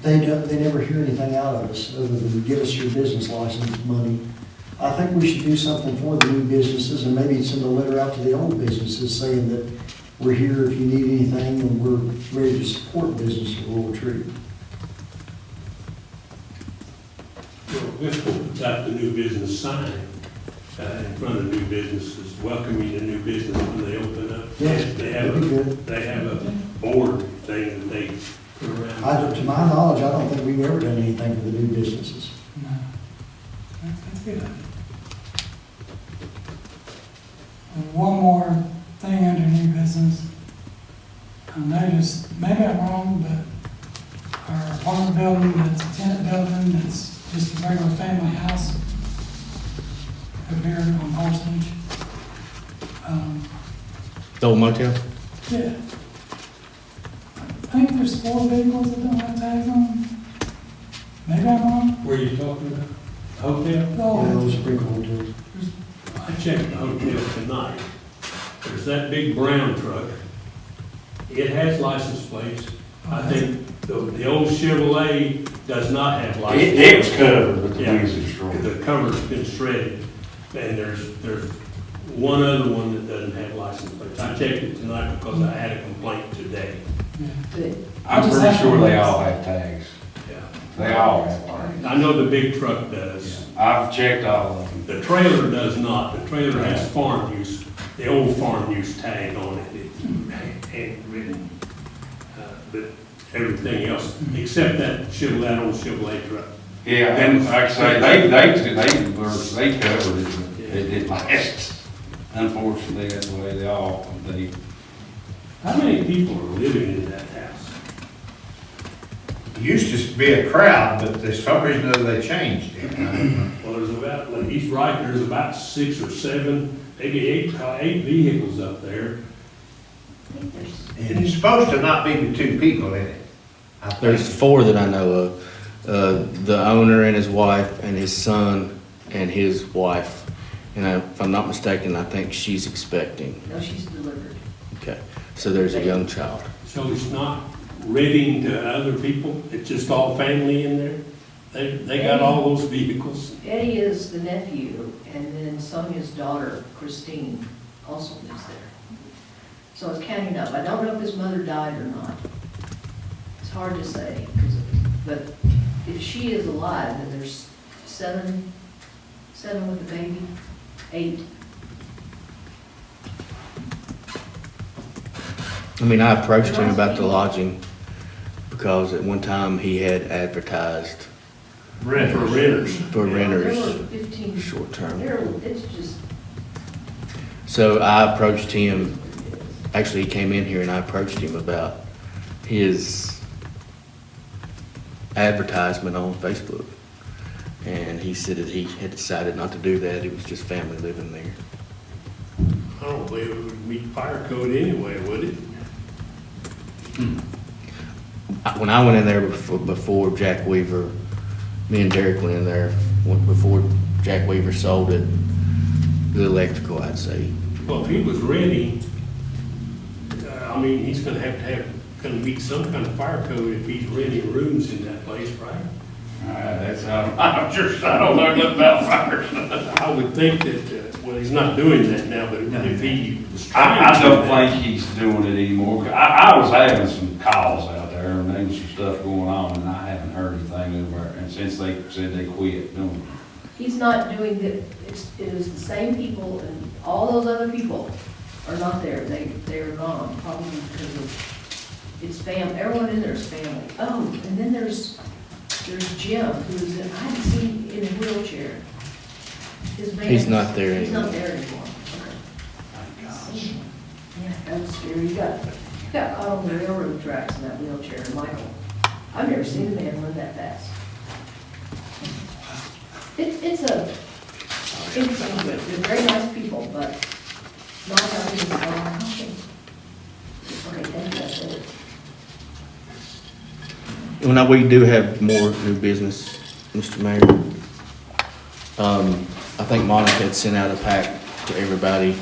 they never hear anything out of us other than give us your business license money. I think we should do something for the new businesses and maybe send a letter out to the old businesses saying that we're here if you need anything and we're ready to support business of Rural Retreat. This will got the new business sign in front of new businesses, welcoming the new business when they open up. Yeah, They have that'd be good. They have a board thing that they put around. To my knowledge, I don't think we've ever done anything for the new businesses. No. That's good. And one more thing under new business. I noticed, maybe I'm wrong, but our apartment building, that's a tenant building, that's just a regular family house up here on Parsonage. The old motel? Yeah. I think there's 4 vehicles that don't have tags on them. Maybe I'm wrong. Where are you talking about? Hotel? No. Yeah, those big hotels. I checked the hotel tonight. There's that big brown truck. It has license plates. I think the old Chevrolet does not have license. It was covered, but the Yeah, wheels are destroyed. the cover's been shredded. And there's one other one that doesn't have license plates. I checked it tonight because I had a complaint today. I'm pretty sure they all have tags. Yeah. They all have tags. I know the big truck does. I've checked all of them. The trailer does not. The trailer has farm use, the old farm use tag on it. It's handwritten. But everything else, except that old Chevrolet truck. Yeah, and like I say, they covered it, but it didn't last. Unfortunately, that's the way they How many people are living in that house? Used to be a crowd, but for some reason or other they changed it. Well, there's about, like, he's right, there's about 6 or 7, maybe 8 vehicles up there. And it's supposed to not be the 2 people in it. I think. There's 4 that I know of. The owner and his wife and his son and his wife. And if I'm not mistaken, I think she's expecting. No, she's delivered. Okay, so there's a young child. So it's not renting to other people, it's just all family in there? They got all those vehicles? Eddie is the nephew, and then Sonia's daughter, Christine, also lives there. So it's counting up. I don't know if his mother died or not. It's hard to say, but if she is alive, then there's seven with the baby, 8. I mean, I approached him about the lodging because at one time he had advertised For renters. for There renters, were 15. short term. It's just, So I approached him, actually he came in here and I approached him about his advertisement on Facebook. And he said that he had decided not to do that, it was just family living there. I don't believe it would meet fire code anyway, would it? When I went in there before Jack Weaver, me and Derek went in there, before Jack Weaver sold it, the electrical, I'd say. Well, if he was renting, I mean, he's gonna meet some kind of fire code if he's renting rooms in that place, right? That's how, I'm sure, I don't know nothing about fires. I would think that, well, he's not doing that now, but if he was trying to. I don't think he's doing it anymore. I was having some calls out there, and there was some stuff going on, and I haven't heard anything over, and since they said they quit doing it. he's not doing it. It is the same people, and all those other people are not there. They are gone, probably because of, it's everyone in there is family. Oh, and then there's Jim, who's, I haven't seen in a wheelchair. His van. He's not there He's not anymore. there anymore. Okay. Yeah, that was scary. You got caught on the railroad tracks in that wheelchair, Michael. I've never seen a man run that fast. It's they're very nice people, but not having this housing. Okay, thank you, that's it. Well, now, we do have more new business, Mr. Mayor. I think Monica had sent out a pack to everybody.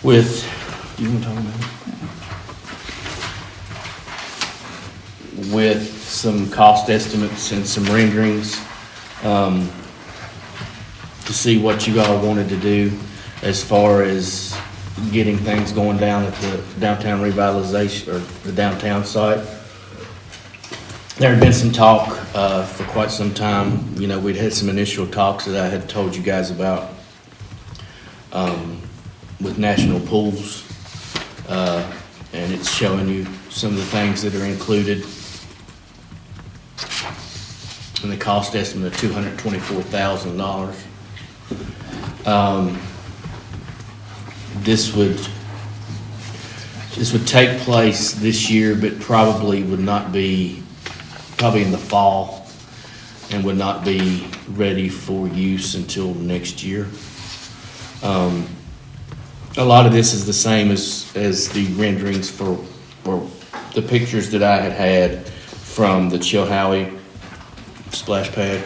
With, you want to talk about it? With some cost estimates and some renderings, to see what you all wanted to do as far as getting things going down at the downtown revitalization, or the downtown site. There had been some talk for quite some time. You know, we'd had some initial talks that I had told you guys about with National Pools, and it's showing you some of the things that are included and the cost estimate of $224,000. This would take place this year, but probably would not be, probably in the fall, and would not be ready for use until next year. A lot of this is the same as the renderings for the pictures that I had from the Chilhowie splash pad.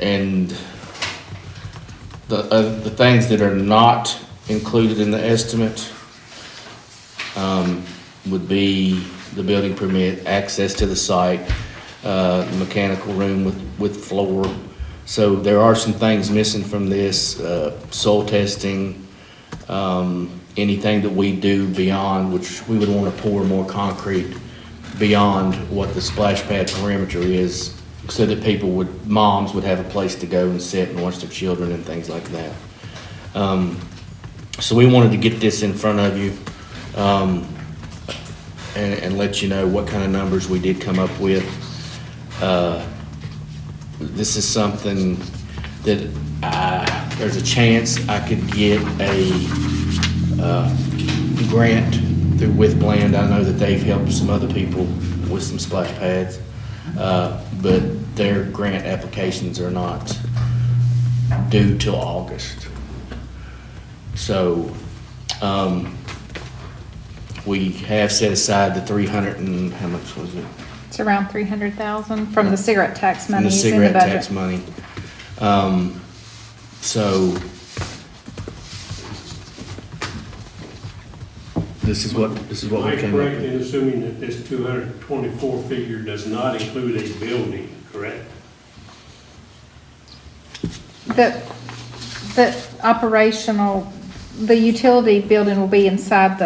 And the things that are not included in the estimate would be the building permit, access to the site, the mechanical room with floor. So there are some things missing from this, soil testing, anything that we do beyond, which we would want to pour more concrete beyond what the splash pad perimeter is, so that moms would have a place to go and sit and watch their children and things like that. So we wanted to get this in front of you and let you know what kind of numbers we did come up with. This is something that there's a chance I could get a grant through With Bland. I know that they've helped some other people with some splash pads, but their grant applications are not due till August. So, we have set aside the 300 and, how much was it? It's around 300,000 from the cigarette tax From money the is in the cigarette budget. tax money. So, this is what Am we I came up correct with. in assuming that this 224 figure does not include a building, correct? The operational, the utility building will be inside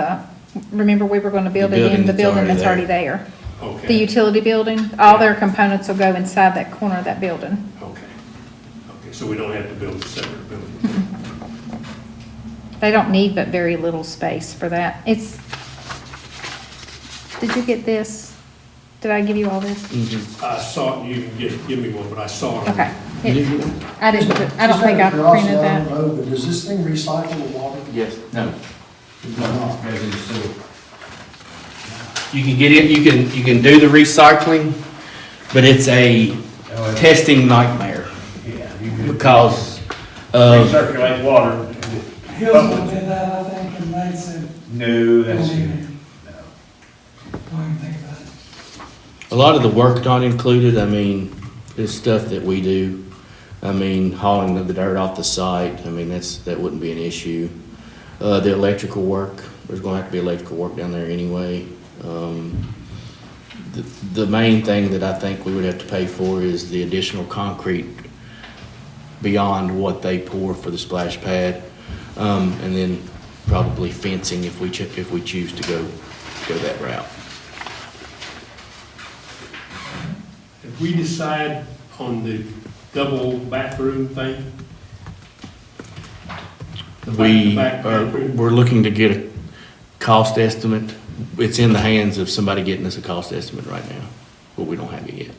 remember we were gonna build The it in building the that's building already that's already there. The Okay, utility building, all their components will go inside that corner of that building. okay. Okay, so we don't have to build a separate building. They don't need but very little space for that. Did you get this? Did I give you all this? Mhm. I saw it, you can give me one, but I saw it. Okay. Did you get it? I don't think I Just out of printed curiosity, I that. don't know, but does this thing recycle the water? Yes, no. No. You can get it, you can do the recycling, but it's a testing nightmare Yeah, you could because of, recirculate water. Hillsville did that, I think, and they said, No, that's, don't even think about it. a lot of the work not included, I mean, is stuff that we do. I mean, hauling the dirt off the site, I mean, that wouldn't be an issue. The electrical work, there's gonna have to be electrical work down there anyway. The main thing that I think we would have to pay for is the additional concrete beyond what they pour for the splash pad. And then probably fencing if we choose to go that route. If we decide on the double bathroom thing, We're looking to get a cost estimate. It's in the hands of somebody getting us a cost estimate right now, but we don't have it yet.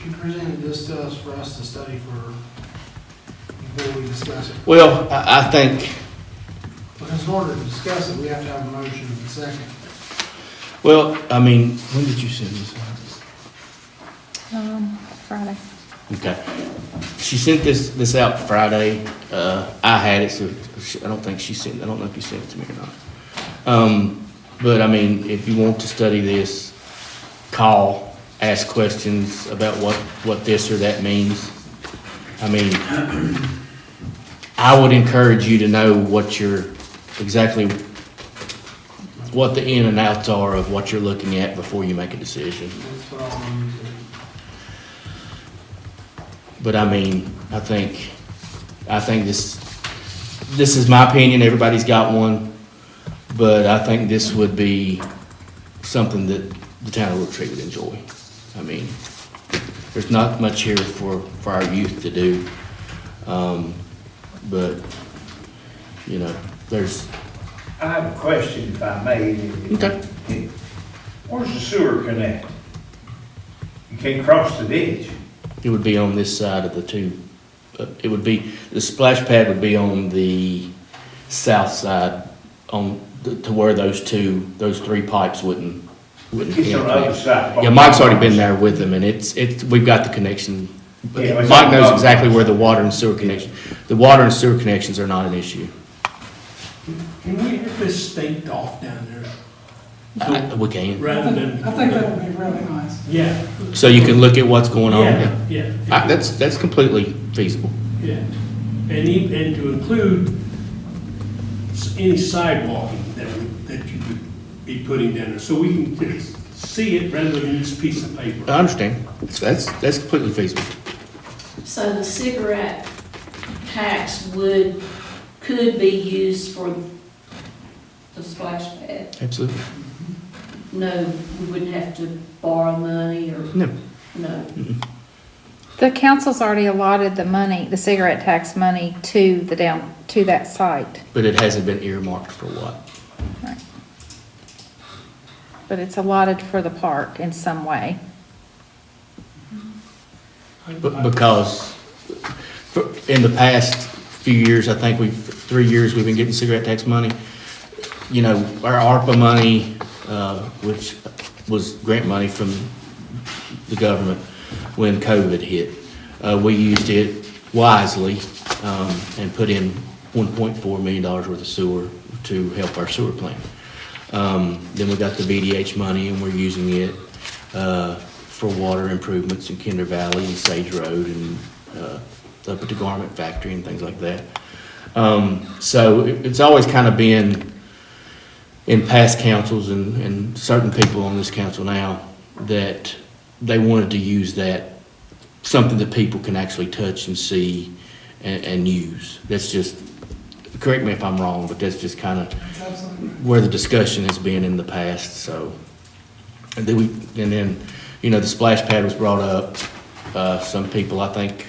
You presented this to us for us to study before we discuss it. Well, I think, Because in order to discuss it, we have to have a motion and a second. well, I mean, when did you send this Friday. out? Okay. She sent this out Friday. I had it, so I don't know if you sent it to me or not. But I mean, if you want to study this, call, ask questions about what this or that means. I mean, I would encourage you to know what the in and outs are of what you're looking at before you make a decision. That's what I'm using. But I mean, I think this is my opinion, everybody's got one, but I think this would be something that the town of Little Tree would enjoy. I mean, there's not much here for our youth to do. But, you know, there's, I have a question if I may. Okay. Where's the sewer connect? You can't cross the ditch. it would be on this side of the two. It would be, the splash pad would be on the south side, to where those three pipes wouldn't It's on the other side. Yeah, Mike's already been there with them, and we've got the connection. Yeah, it's Mike on knows both. exactly where the water and sewer connection, the water and sewer connections are not an issue. Can we have this staked off down there? We can. Rather than. I think that would be really nice. Yeah. So you can look at what's going on. Yeah. That's completely feasible. Yeah, and to include any sidewalking that you would be putting down there, so we can just see it rather than this piece of paper. I understand. That's completely feasible. So the cigarette tax could be used for the splash pad? Absolutely. No, we wouldn't have to borrow money or? No. No. The council's already allotted the money, the cigarette tax money to that site. But it hasn't been earmarked for what? Right. But it's allotted for the park in some way. Because in the past few years, I think 3 years, we've been getting cigarette tax money. You know, our ARPA money, which was grant money from the government when COVID hit. We used it wisely and put in $1.4 million worth of sewer to help our sewer plant. Then we got the VDH money, and we're using it for water improvements in Kinder Valley and Sage Road and up at the garment factory and things like that. So it's always kind of been in past councils and certain people on this council now that they wanted to use that, something that people can actually touch and see and use. That's just, correct me if I'm wrong, but that's just kind of where the discussion has been in the past, so. And then, you know, the splash pad was brought up. Some people, I think,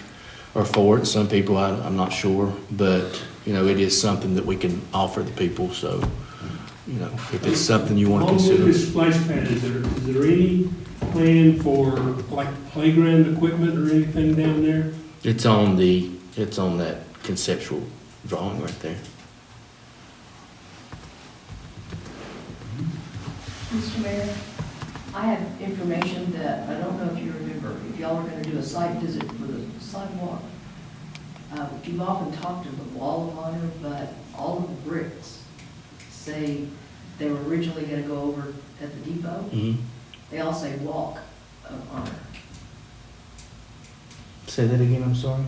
are for it, some people, I'm not sure, but, you know, it is something that we can offer the people, so, you know, if it's something you want to Along with consider. this splash pad, is there any plan for like playground equipment or anything down there? It's on that conceptual drawing right there. Mr. Mayor, I have information that, I don't know if you remember, if y'all are gonna do a site visit for the sidewalk. You've often talked of the wall of honor, but all of the bricks say they were originally gonna go over at the depot. Mm-hmm. They all say walk of honor. Say that again, I'm sorry?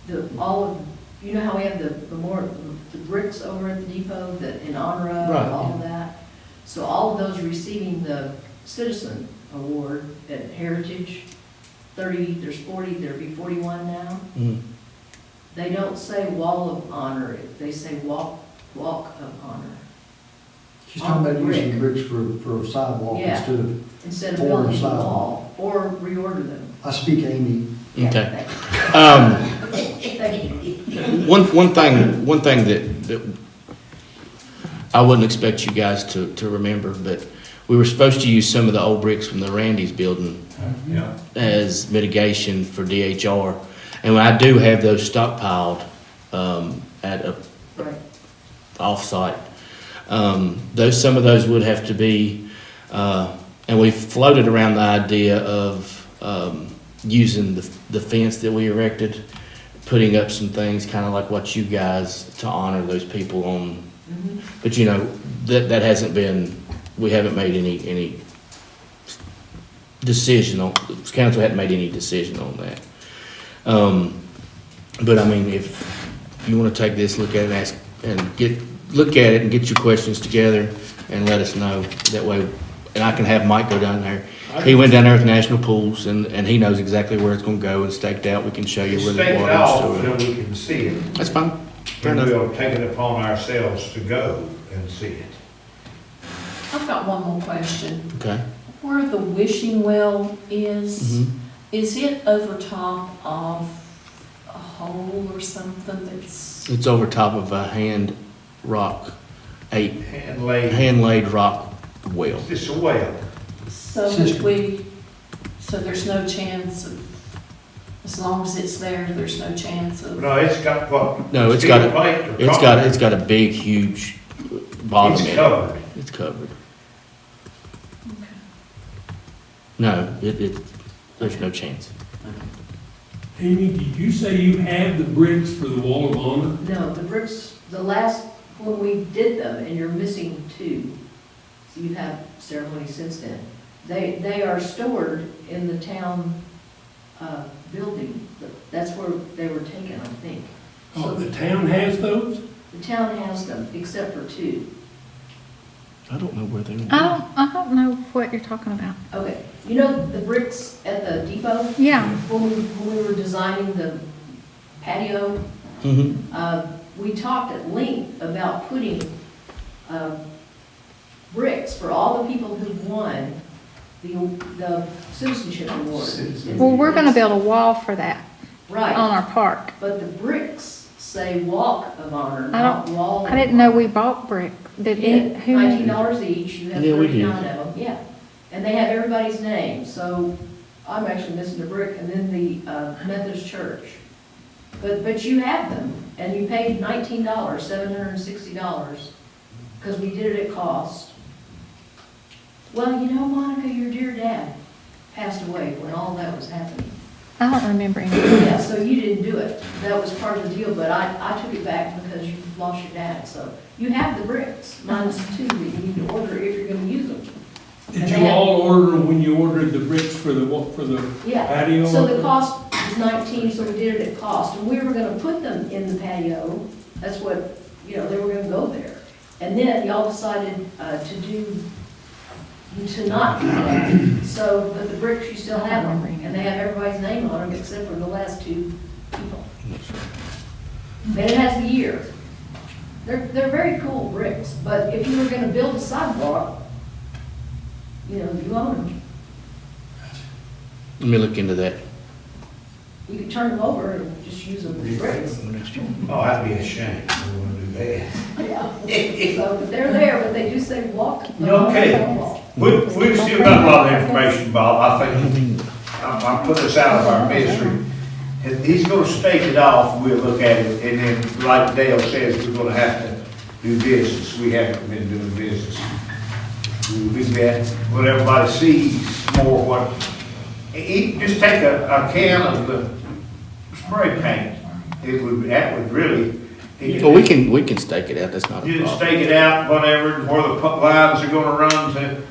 You know how we have the bricks over at the depot that in honor of Right, and all yeah. of that? So all of those receiving the Citizen Award at Heritage, 30, there's 40, there'll be 41 now. Mm-hmm. They don't say wall of honor, they say walk of honor. She's talking about using bricks for a sidewalk Yeah. instead Instead of of pouring a building a sidewalk. wall, or reorder them. I speak Amy. Yeah, Okay. thank you. One thing that I wouldn't expect you guys to remember, but we were supposed to use some of the old bricks from the Randy's building Yeah. as mitigation for DHR. And I do have those stockpiled at a Right. off-site. Some of those would have to be, and we've floated around the idea of using the fence that we erected, putting up some things kind of like what you guys, to honor those people on. Mhm. But you know, that hasn't been, we haven't made any decision on, council hadn't made any decision on that. But I mean, if you want to take this, look at it and ask, and look at it and get your questions together and let us know. That way, and I can have Mike go down there. He went down there with National Pools and he knows exactly where it's gonna go and staked out. We can show you where the Stake it water off is. so we can see it. That's fine. Fair And enough. we'll take it upon ourselves to go and see it. I've got one more question. Okay. Where the wishing well Mhm. is it over top of a hole or something that's? It's over top of a hand Hand-laid, rock well. it's just a well. So that so there's no chance of, as long as it's there's no chance of. No, it's got what? No, it's steel got plate or it's concrete? got a big, huge bottom. It's in it. covered. It's covered. No, there's no chance. Amy, did you say you have the bricks for the wall of honor? No, the bricks, when we did them, and you're missing 2, so you've had ceremony since then, they are stored in the town building. That's where they were taken, I think. Oh, the town has those? The town has them, except for 2. I don't know where they were. I don't know what you're talking about. Okay, you know the bricks at the depot? Yeah. When we were designing the patio, Mm-hmm. we talked at length about putting bricks for all the people who won the citizenship award. Well, we're gonna build a wall for that on Right, our park. but the bricks say walk of honor, I not wall. I didn't know we bought brick. Did it? Who? $19 each, you have Yeah, we did. 39 of them, yeah. And they have everybody's name, so I'm actually missing the brick, and then the Methodist Church. But you have them, and you paid $19, $760, because we did it at cost. Well, you know, Monica, your dear dad passed away when all that was happening. I don't remember any. Yeah, so you didn't do it. That was part of the deal, but I took it back because you lost your dad, so you have the bricks, minus 2 that you need to order if you're gonna use them. Did you all order them when you ordered the bricks for the, for the Yeah, patio? so the cost was 19, so we did it at cost, and we were gonna put them in the patio, that's what, you know, they were gonna go there. And then y'all decided to not do that, so, but the bricks, you still have them, and they have everybody's name on them except for the last 2 people. And it has the year. They're very cool bricks, but if you were gonna build a sidewalk, you know, you own them. Let me look into that. You could turn them over and just use them as bricks. Oh, that'd be a shame. We wouldn't do that. Yeah. So they're there, but they do say walk. Okay. We've still got a lot of information, Bob. I think I'll put us out of our misery. And he's gonna stake it off, we'll look at it, and then, like Dale says, we're gonna have to do business. We haven't been doing business. We've been, what everybody sees more what, just take a can of the spray paint. That would really. Well, we can stake it out, that's not a You problem. stake it out, whatever, and where the lines are gonna run to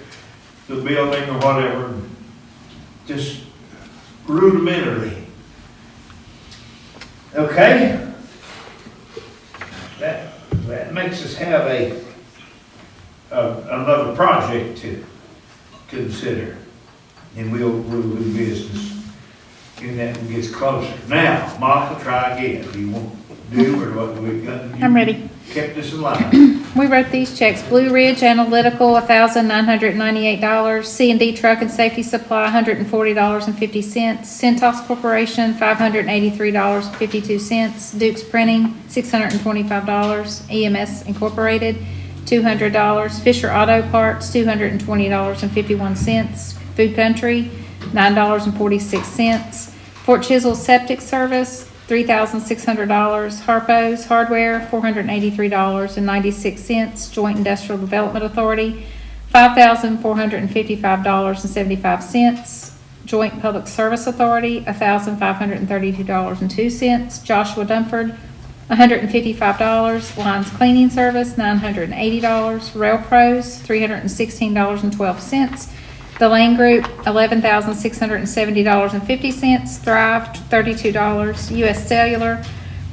the building or whatever. Just rudimentarily. Okay? That makes us have another project to consider. And we'll do business. And that gets closer. Now, Monica, try again. Do you want to do or what we got? I'm ready. Kept us alive. We wrote these checks. Blue Ridge Analytical, $1,998. C&D Truck and Safety Supply, $140.50. Centos Corporation, $583.52. Duke's Printing, $625. EMS Incorporated, $200. Fisher Auto Parts, $220.51. Food Country, $9.46. Fort Chisholm Septic Service, $3,600. Harpo's Hardware, $483.96. Joint Industrial Development Authority, $5,455.75. Joint Public Service Authority, $1,532.02. Joshua Dunford, $155. Lines Cleaning Service, $980. Rail Pros, $316.12. The Lane Group, $11,670.50. Thrive, $32. US Cellular,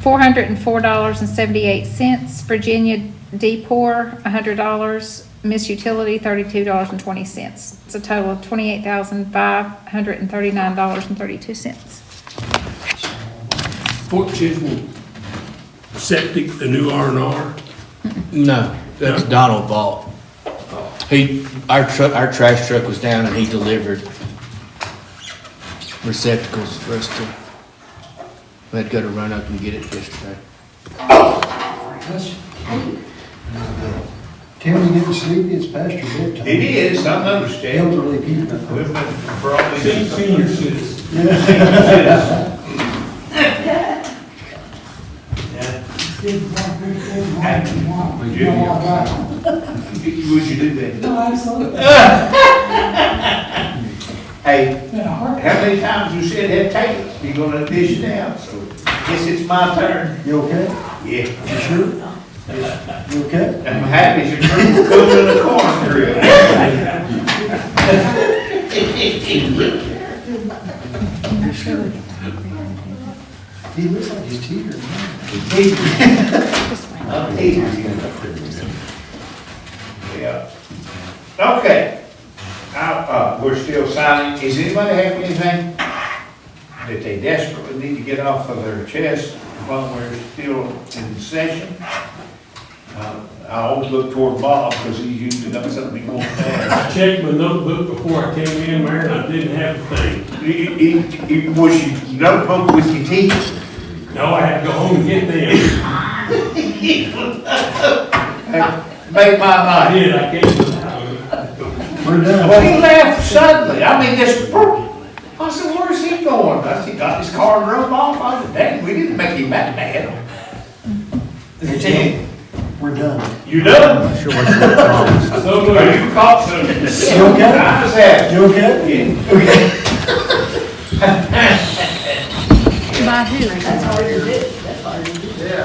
$404.78. Virginia Depot, $100. Miss Utility, $32.20. It's a total of $28,539.32. Fort Chisholm Septic, the new R&R. No, that's Donald bought. Our trash truck was down and he delivered receptacles for us to, we had to go to run up and get it yesterday. Tim, you getting sleepy? It's past your bedtime. It is, I understand. Elderly people. We've been for all these. Senior citizens. Would you do that? No, absolutely. Hey, how many times you said that take it? You're gonna dish it out, so guess it's my turn. You okay? Yeah. You sure? You okay? I'm happy as your tree comes in the corn grill. He looks like he's teetering. Yeah. Okay. We're still signing. Does anybody have anything that they desperately need to get off of their chest while we're still in session? I always look toward Bob because he's usually got something he wants to add. I checked my notebook before I came in there and I didn't have a thing. Was your notebook with your teeth? No, I had to go home and get them. Make my I night. did, I gave them. We're done. Well, he left suddenly. I mean, this, I said, where's he going? I said, he got his car and drove off. I said, dang, we didn't make him that mad. Hey, Tim, We're done. You done? Not sure what you promised. So, you caught some. You okay? How's that? You okay? Okay. By who?